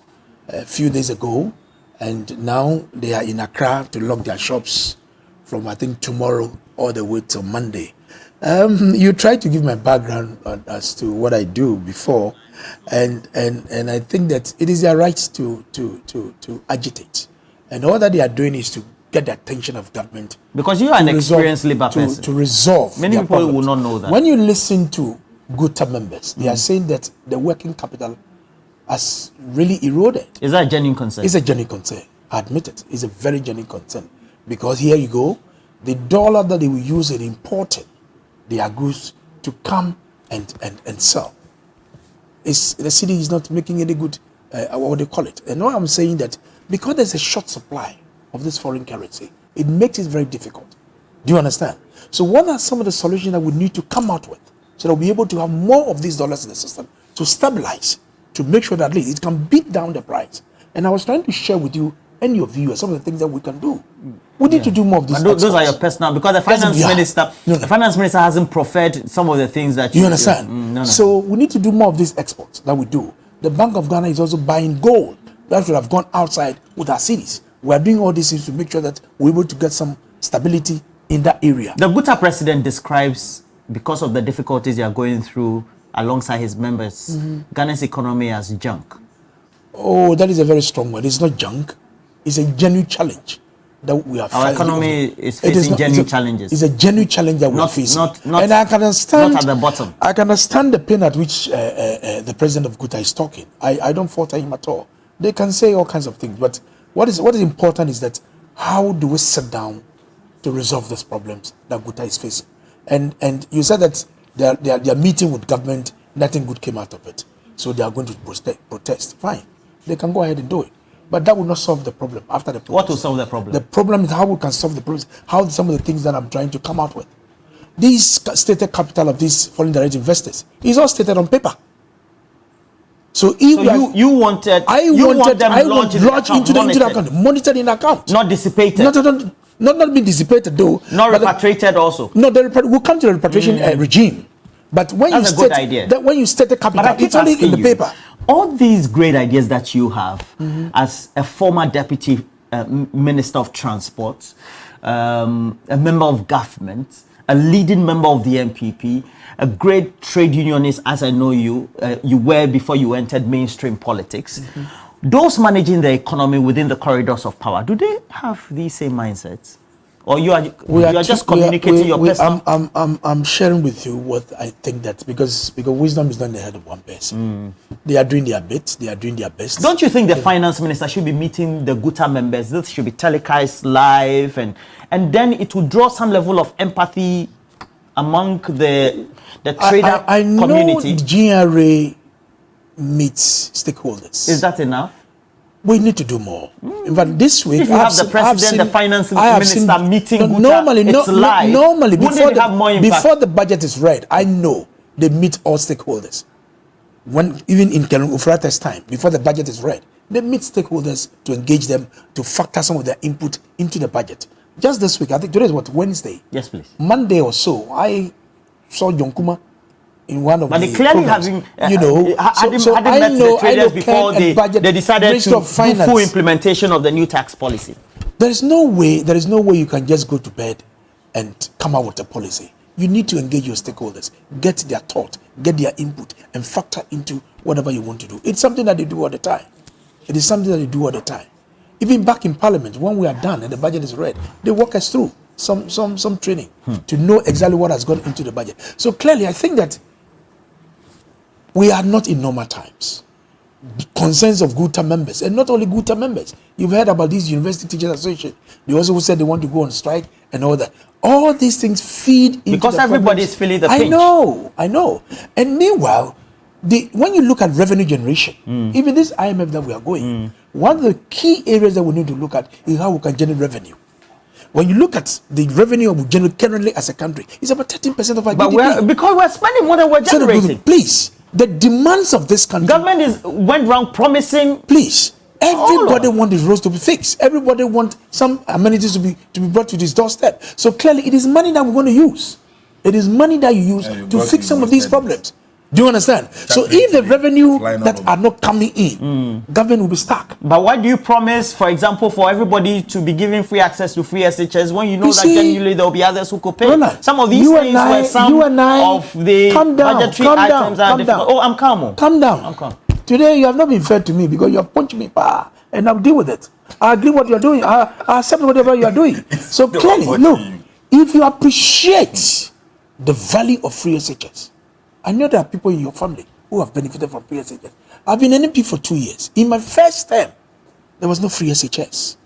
[SPEAKER 2] a few days ago, and now they are in Accra to lock their shops from, I think, tomorrow all the way till Monday. You tried to give my background as to what I do before, and I think that it is their right to agitate, and all that they are doing is to get the attention of government.
[SPEAKER 1] Because you are an experienced Labour person.
[SPEAKER 2] To resolve.
[SPEAKER 1] Many people problems. Will not know that.
[SPEAKER 2] When you listen to Guta members, they are saying that the working capital has really eroded.
[SPEAKER 1] Is that a genuine concern?
[SPEAKER 2] It's a genuine concern. I admit it. It's a very genuine concern. Because here you go, the dollar that they will use in importing their goods to come and sell. The city is not making any good, what do you call it? And now I'm saying that because there's a short supply of this foreign currency, it makes it very difficult. Do you understand? So what are some of the solutions that we need to come out with so that we'll be able to have more of these dollars in the system to stabilize, to make sure that at least it can beat down the price? And I was trying to share with you and your viewers some of the things that we can do. We need to do more of these.
[SPEAKER 1] Those are your personal, because the finance minister, the finance minister hasn't proffered some of the things that
[SPEAKER 2] you understand. So we need to do more of these exports that we do. The Bank of Ghana is also buying gold that should have gone outside with our cities. We are doing all these things to make sure that we're able to get some stability in that area.
[SPEAKER 1] The Guta president describes, because of the difficulties they are going through alongside his members, Ghana's economy as junk.
[SPEAKER 2] Oh, that is a very strong word. It's not junk. It's a genuine challenge that we are facing.
[SPEAKER 1] Our economy is facing genuine challenges.
[SPEAKER 2] It's a genuine challenge that we are facing.
[SPEAKER 1] And
[SPEAKER 2] I can understand,
[SPEAKER 1] not at the bottom.
[SPEAKER 2] I can understand the pain at which the president of Guta is talking. I don't falter him at all. They can say all kinds of things, but what is important is that how do we sit down to resolve these problems that Guta is facing? And you said that they are meeting with government, nothing good came out of it. So they are going to protest. Fine. They can go ahead and do it. But that will not solve the problem after the protest.
[SPEAKER 1] What will solve the problem?
[SPEAKER 2] The problem is how we can solve the problem. How some of the things that I'm trying to come out with. This stated capital of these foreign direct investors is all stated on paper. So if
[SPEAKER 1] you wanted them lodged into the account,
[SPEAKER 2] monitored in account,
[SPEAKER 1] not dissipated,
[SPEAKER 2] not being dissipated though,
[SPEAKER 1] not repatriated also.
[SPEAKER 2] No, we'll come to the repatriation regime. But when
[SPEAKER 1] that's a good idea.
[SPEAKER 2] When you state the capital, it's only in the paper.
[SPEAKER 1] All these great ideas that you have as a former deputy minister of transport, a member of government, a leading member of the MPP, a great trade unionist, as I know you, you were before you entered mainstream politics. Those managing the economy within the corridors of power, do they have these same mindsets? Or you are just communicating your personal...
[SPEAKER 2] I'm sharing with you what I think that because wisdom is not in the head of one person. They are doing their bit. They are doing their best.
[SPEAKER 1] Don't you think the finance minister should be meeting the Guta members? This should be telecast live, and then it will draw some level of empathy among the trader
[SPEAKER 2] I
[SPEAKER 1] community.
[SPEAKER 2] know GRA meets stakeholders.
[SPEAKER 1] Is that enough?
[SPEAKER 2] We need to do more. In fact, this week,
[SPEAKER 1] If you have the president, the finance minister meeting Guta,
[SPEAKER 2] normally,
[SPEAKER 1] it's live.
[SPEAKER 2] Normally,
[SPEAKER 1] Wouldn't it have more impact?
[SPEAKER 2] before the budget is read, I know they meet all stakeholders. Even in Karen Ufrate's time, before the budget is read, they meet stakeholders to engage them, to factor some of their input into the budget. Just this week, I think today is what, Wednesday?
[SPEAKER 1] Yes, please.
[SPEAKER 2] Monday or so, I saw John Kuma in one of
[SPEAKER 1] but
[SPEAKER 2] the
[SPEAKER 1] they clearly
[SPEAKER 2] programs.
[SPEAKER 1] having,
[SPEAKER 2] I
[SPEAKER 1] met
[SPEAKER 2] know
[SPEAKER 1] the traders before they decided to do
[SPEAKER 2] Finance.
[SPEAKER 1] full implementation of the new tax policy.
[SPEAKER 2] There is no way you can just go to bed and come out with a policy. You need to engage your stakeholders, get their thought, get their input, and factor into whatever you want to do. It's something that they do all the time. It is something that they do all the time. Even back in Parliament, when we are done and the budget is read, they walk us through some training to know exactly what has gone into the budget. So clearly, I think that we are not in normal times. Concerns of Guta members, and not only Guta members. You've heard about these University Teachers Association. They also said they want to go on strike and all that. All these things feed into
[SPEAKER 1] because everybody is feeling the pinch.
[SPEAKER 2] I know. And meanwhile, when you look at revenue generation, even this IMF that we are going, one of the key areas that we need to look at is how we can generate revenue. When you look at the revenue we generate currently as a country, it's about 13% of our GDP.
[SPEAKER 1] Because we're spending more than we're generating.
[SPEAKER 2] Please, the demands of this country.
[SPEAKER 1] Government went around promising.
[SPEAKER 2] Please, everybody wants the roads to be fixed. Everybody wants some amenities to be brought to this doorstep. So clearly, it is money that we want to use. It is money that you use to fix some of these problems. Do you understand? So if the revenue that are not coming in, government will be stuck.
[SPEAKER 1] But why do you promise, for example, for everybody to be given free access to free SHS when you know that genuinely there will be others who could pay? Some of these things were some of the budgetary items are difficult. Oh, I'm calm.
[SPEAKER 2] Calm down.
[SPEAKER 1] I'm calm.
[SPEAKER 2] Today you have not been fair to me because you have punched me, and I'll deal with it. I agree what you are doing. I accept whatever you are doing. So clearly, look, if you appreciate the value of free SHS, I know there are people in your family who have benefited from free SHS. I've been an MP for 2 years. In my first term, there was no free SHS.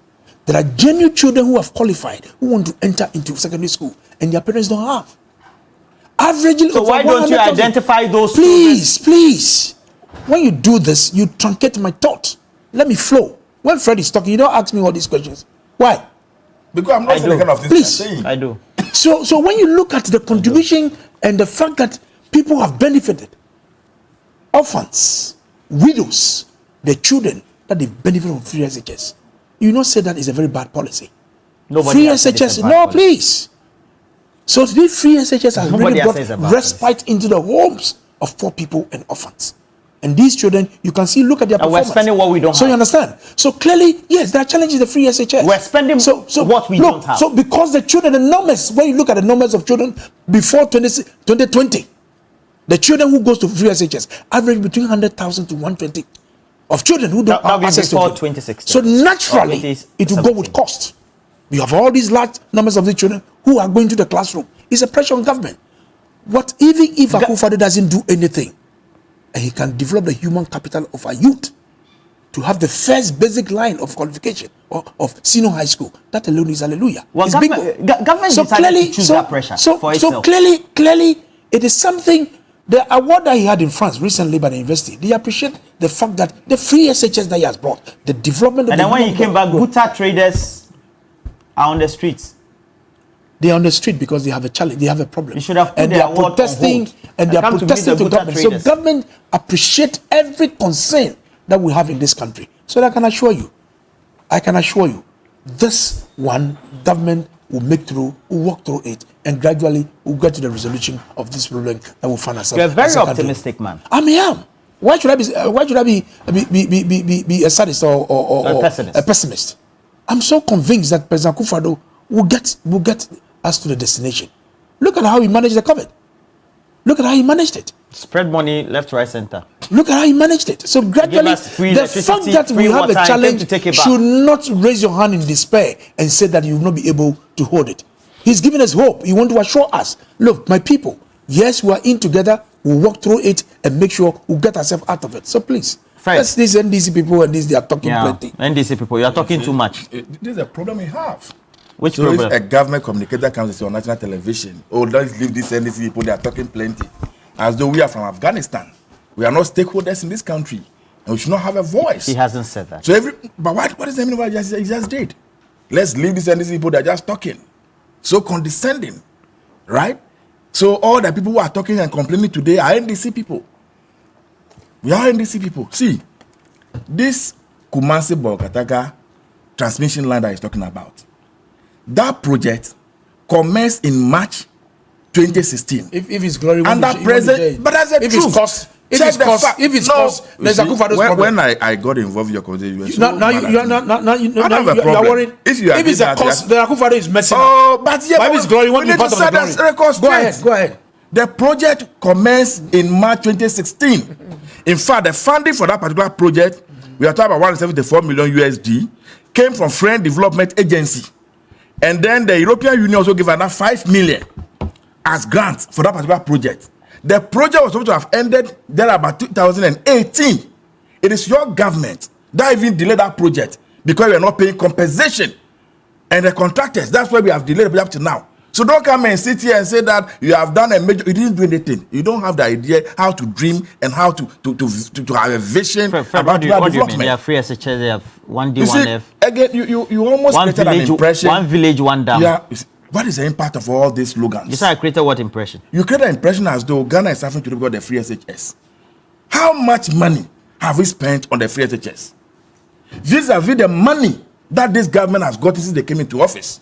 [SPEAKER 2] There are genuine children who have qualified, who want to enter into secondary school, and their parents don't have. Averaging
[SPEAKER 1] so why don't you identify those
[SPEAKER 2] Please. When you do this, you truncate my thought. Let me flow. When Fred is talking, you don't ask me all these questions. Why?
[SPEAKER 4] Because I'm not saying the kind of things you're saying.
[SPEAKER 1] I do.
[SPEAKER 2] So when you look at the contribution and the fact that people have benefited, orphans, widows, the children that they benefit from free SHS, you not say that is a very bad policy. Free SHS, no, please. So this free SHS has really brought respite into the homes of poor people and orphans. And these children, you can see, look at their performance.
[SPEAKER 1] We're spending what we don't have.
[SPEAKER 2] So you understand? So clearly, yes, there are challenges in the free SHS.
[SPEAKER 1] We're spending what we don't have.
[SPEAKER 2] So because the children, the numbers, when you look at the numbers of children before 2020, the children who goes to free SHS average between 100,000 to 120 of children who don't have access to it.
[SPEAKER 1] 2016.
[SPEAKER 2] So naturally, it will go with cost. We have all these large numbers of the children who are going to the classroom. It's a pressure on government. Even if Akufo-Addo doesn't do anything, and he can develop the human capital of our youth to have the first basic line of qualification of senior high school, that alone is hallelujah.
[SPEAKER 1] Well, government decided to choose that pressure for itself.
[SPEAKER 2] So clearly, it is something. The award that he had in France recently by the university, they appreciate the fact that the free SHS that he has brought, the development of
[SPEAKER 1] and then when he came back, Guta traders are on the streets.
[SPEAKER 2] They are on the street because they have a challenge, they have a problem.
[SPEAKER 1] You should have put
[SPEAKER 2] and they are protesting, and they are protesting to government. So government appreciate every concern that we have in this country. So I can assure you, this one government will make through, will walk through it, and gradually we'll get to the resolution of this problem that we'll find ourselves.
[SPEAKER 1] You're a very optimistic man.
[SPEAKER 2] I am. Why should I be a sadist or a pessimist? I'm so convinced that President Akufo-Addo will get us to the destination. Look at how he managed the COVID. Look at how he managed it.
[SPEAKER 1] Spread money left, right, center.
[SPEAKER 2] Look at how he managed it. So gradually, the fact that we have a challenge should not raise your hand in despair and say that you will not be able to hold it. He's giving us hope. He wants to assure us, look, my people, yes, we are in together. We'll walk through it and make sure we'll get ourselves out of it. So please, that's these NDC people and these, they are talking plenty.
[SPEAKER 1] NDC people, you are talking too much.
[SPEAKER 4] This is a problem we have.
[SPEAKER 1] Which
[SPEAKER 4] so
[SPEAKER 1] problem?
[SPEAKER 4] If a government communicator comes to say on national television, oh, let's leave these NDC people, they are talking plenty. As though we are from Afghanistan. We are not stakeholders in this country. And we should not have a voice.
[SPEAKER 1] He hasn't said that.
[SPEAKER 4] So but what is the meaning of what he just did? Let's leave these NDC people, they're just talking. So condescending. Right? So all the people who are talking and complaining today are NDC people. We are NDC people. See, this Kumasi-Bolkataga transmission line that he's talking about, that project commenced in March 2016.
[SPEAKER 2] If it's glory,
[SPEAKER 4] under Prez, but that's the truth.
[SPEAKER 2] If it's cost, there's Akufo-Addo's problem.
[SPEAKER 4] When I got involved in your conversation,
[SPEAKER 2] now you're worried. If it's a cost, then Akufo-Addo is messing up.
[SPEAKER 4] Oh, but yeah,
[SPEAKER 2] if it's glory, want to be part of the glory. Go ahead.
[SPEAKER 4] The project commenced in March 2016. In fact, the funding for that particular project, we are talking about 174 million USD, came from Friend Development Agency. And then the European Union also gave another 5 million as grants for that particular project. The project was supposed to have ended there about 2018. It is your government that even delayed that project because we are not paying compensation. And the contractors, that's why we have delayed it up to now. So don't come and sit here and say that you have done a major, you didn't do anything. You don't have the idea how to dream and how to have a vision about development.
[SPEAKER 1] They have free SHS, they have 1D, 1F.
[SPEAKER 4] Again, you almost created an impression.
[SPEAKER 1] One village, one dam.
[SPEAKER 4] Yeah. What is the impact of all these slogans?
[SPEAKER 1] You said I created what impression? You
[SPEAKER 4] created an impression as though Ghana is suffering to do the free SHS. How much money have we spent on the free SHS? Vis-a-vis the money that this government has gotten since they came into office.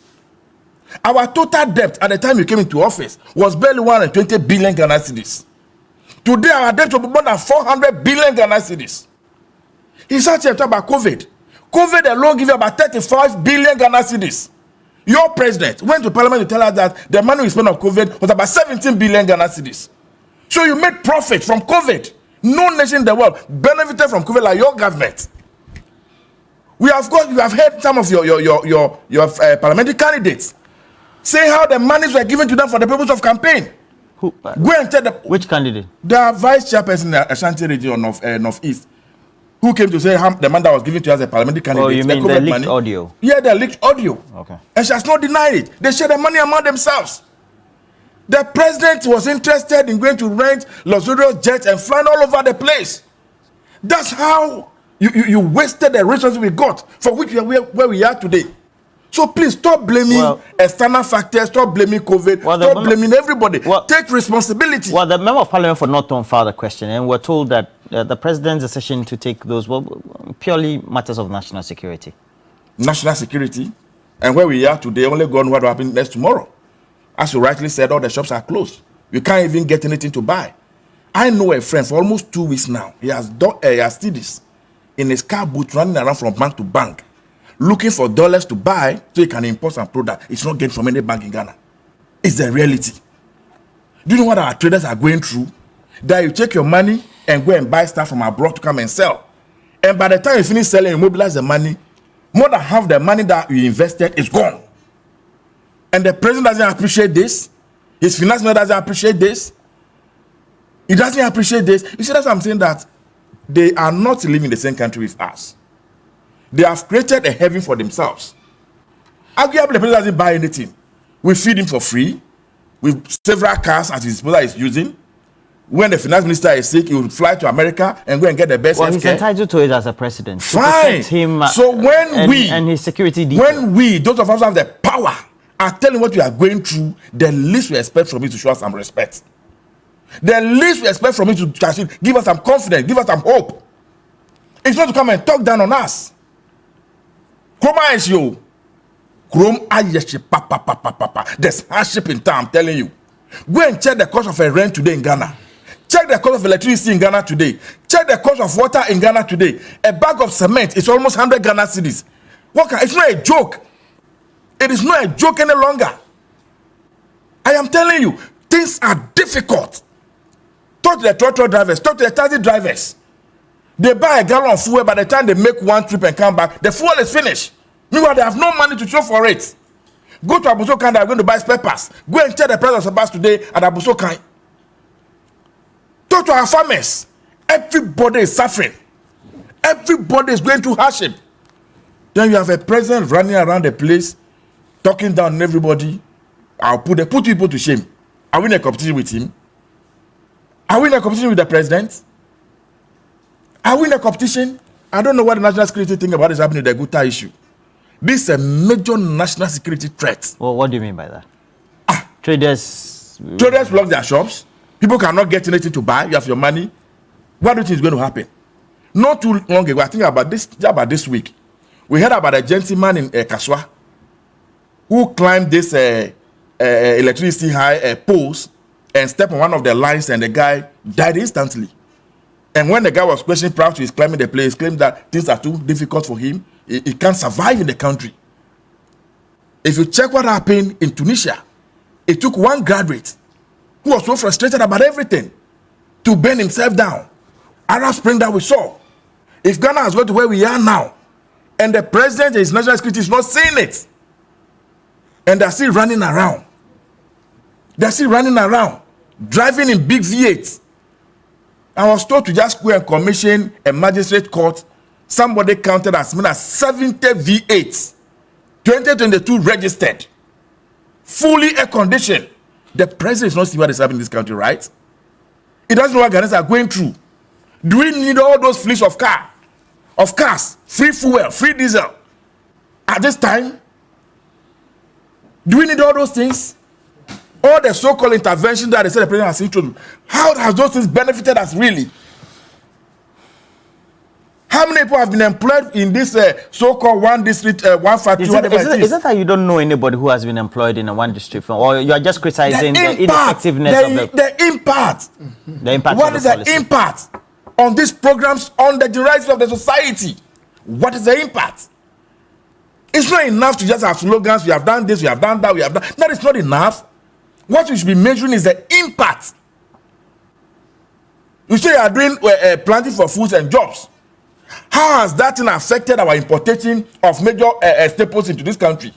[SPEAKER 4] Our total debt at the time we came into office was barely 120 billion Ghana cedis. Today our debt will be more than 400 billion Ghana cedis. He's actually talking about COVID. COVID alone gave you about 35 billion Ghana cedis. Your president went to parliament to tell us that the money we spent on COVID was about 17 billion Ghana cedis. So you made profit from COVID. No nation in the world benefited from COVID like your government. You have heard some of your parliamentary candidates say how the monies were given to them for the purpose of campaign.
[SPEAKER 1] Who?
[SPEAKER 4] Go and tell them.
[SPEAKER 1] Which candidate?
[SPEAKER 4] The vice chairperson in the Ashanti region of Northeast, who came to say the money that was given to us as a parliamentary candidate.
[SPEAKER 1] Oh, you mean the leaked audio?
[SPEAKER 4] Yeah, the leaked audio.
[SPEAKER 1] Okay.
[SPEAKER 4] And she has not denied it. They share the money among themselves. The president was interested in going to rent luxurious jets and flying all over the place. That's how you wasted the resources we got, for which we are where we are today. So please stop blaming external factors, stop blaming COVID, stop blaming everybody. Take responsibility.
[SPEAKER 1] Well, the member of parliament for Norton filed a question, and we're told that the president's decision to take those purely matters of national security.
[SPEAKER 4] National security? And where we are today, only God knows what will happen next tomorrow. As you rightly said, all the shops are closed. You can't even get anything to buy. I know a friend for almost 2 weeks now. He has did this in his car boot, running around from bank to bank, looking for dollars to buy so he can import some product. It's not getting from any bank in Ghana. It's the reality. Do you know what our traders are going through? That you take your money and go and buy stuff from abroad to come and sell. And by the time you finish selling, you mobilize the money, more than half the money that you invested is gone. And the president doesn't appreciate this. His finance minister doesn't appreciate this. He doesn't appreciate this. You see, that's what I'm saying, that they are not living in the same country with us. They have created a heaven for themselves. Arguably, the president doesn't buy anything. We feed him for free with several cars as his brother is using. When the finance minister is sick, he will fly to America and go and get the best healthcare.
[SPEAKER 1] He's entitled to it as a president.
[SPEAKER 4] Fine.
[SPEAKER 1] Him,
[SPEAKER 4] so when
[SPEAKER 1] and his security detail.
[SPEAKER 4] When we, those of us who have the power, are telling what we are going through, the least we expect from you to show us some respect. The least we expect from you to give us some confidence, give us some hope. It's not to come and talk down on us. Kroma is you. There's hardship in town, I'm telling you. Go and check the cost of a rent today in Ghana. Check the cost of electricity in Ghana today. Check the cost of water in Ghana today. A bag of cement is almost 100 Ghana cedis. It's not a joke. It is not a joke any longer. I am telling you, things are difficult. Talk to the tractor drivers, talk to the taxi drivers. They buy a gallon of fuel, by the time they make one trip and come back, the fuel is finished. Meanwhile, they have no money to show for it. Go to Abuso-Kan, they are going to buy spare parts. Go and check the price of spare parts today at Abuso-Kan. Talk to our farmers. Everybody is suffering. Everybody is going through hardship. Then you have a president running around the place, talking down on everybody. I'll put people to shame. Are we in a competition with him? Are we in a competition with the president? Are we in a competition? I don't know what the national security thing about is happening with the Guta issue. This is a major national security threat.
[SPEAKER 1] Well, what do you mean by that? Traders
[SPEAKER 4] block their shops. People cannot get anything to buy. You have your money. What do you think is going to happen? Not too long ago, I think about this week, we heard about a gentleman in Kaswa who climbed this electricity high poles and stepped on one of the lines, and the guy died instantly. And when the guy was questioned prior to his climbing the place, claimed that things are too difficult for him. He can't survive in the country. If you check what happened in Tunisia, it took one graduate who was so frustrated about everything to burn himself down. Arab Spring that we saw. If Ghana has got to where we are now, and the president and his national security is not saying it, and they're still running around. They're still running around, driving in big V8s. I was told to just go and commission a magistrate court. Somebody counted as many as 70 V8s, 2022 registered, fully air-conditioned. The president is not seeing what is happening in this country, right? He doesn't know what Ghanaians are going through. Do we need all those fleets of cars, free fuel, free diesel at this time? Do we need all those things? All the so-called intervention that they said the president has introduced, how has those things benefited us really? How many people have been employed in this so-called one district, one factory?
[SPEAKER 1] Is it that you don't know anybody who has been employed in a one district firm, or you are just criticizing the ineffectiveness of
[SPEAKER 4] the impact?
[SPEAKER 1] The impact.
[SPEAKER 4] What is the impact on these programs on the rights of the society? What is the impact? It's not enough to just have slogans. We have done this, we have done that, we have done. That is not enough. What you should be measuring is the impact. You say you are doing planting for foods and jobs. How has that thing affected our importation of major staples into this country?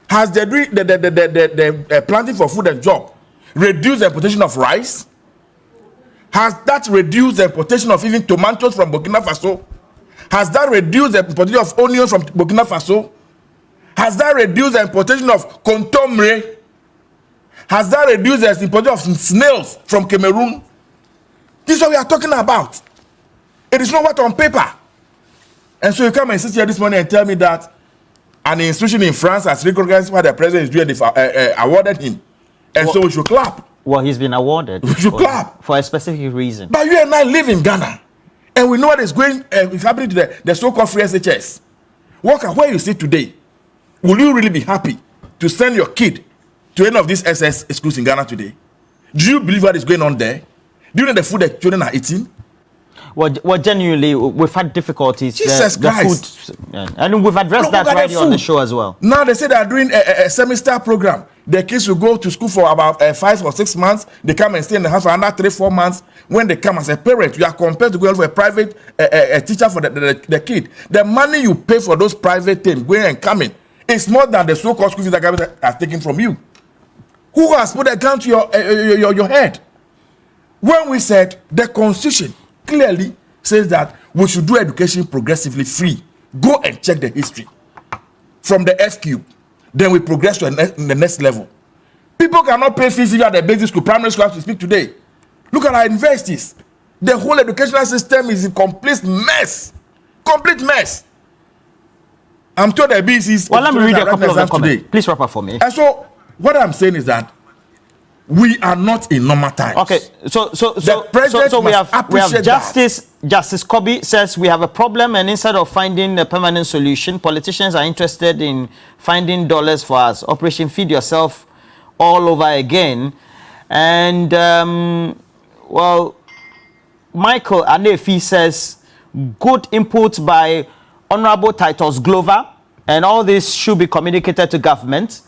[SPEAKER 4] Has the planting for food and job reduced the importation of rice? Has that reduced the importation of even tomatoes from Burkina Faso? Has that reduced the importation of onions from Burkina Faso? Has that reduced the importation of contomere? Has that reduced the importation of snails from Cameroon? This is what we are talking about. It is not what on paper. And so you come and sit here this morning and tell me that an institution in France has recognized what the president is doing, awarded him. And so we should clap.
[SPEAKER 1] Well, he's been awarded.
[SPEAKER 4] We should clap.
[SPEAKER 1] For a specific reason.
[SPEAKER 4] But you and I live in Ghana. And we know what is happening to the so-called free SHS. Walker, where you sit today, will you really be happy to send your kid to any of these SS schools in Ghana today? Do you believe what is going on there? Do you know the food that children are eating?
[SPEAKER 1] Well, genuinely, we've had difficulties.
[SPEAKER 4] Jesus Christ.
[SPEAKER 1] The food, and we've addressed that right here on the show as well.
[SPEAKER 4] Now they say they are doing a semester program. The kids will go to school for about 5 or 6 months. They come and stay in the house for another 3-4 months. When they come as a parent, you are compelled to go for a private teacher for the kid. The money you pay for those private things, going and coming, is more than the so-called school fees that government has taken from you. Who has put a gun to your head? When we said the Constitution clearly says that we should do education progressively free. Go and check the history. From the FQ, then we progress to the next level. People cannot pay fees at the basic school, primary school as we speak today. Look at our universities. The whole educational system is in complete mess. Complete mess. I'm told the BCs.
[SPEAKER 1] Well, let me read a couple of the comments. Please wrap up for me.
[SPEAKER 4] And so, what I'm saying is that we are not in normal times.
[SPEAKER 1] Okay, so we have Justice Kobe says we have a problem, and instead of finding a permanent solution, politicians are interested in finding dollars for us. Operation Feed Yourself all over again. And well, Michael Anefi says good input by Honorable Titus Glover, and all this should be communicated to government.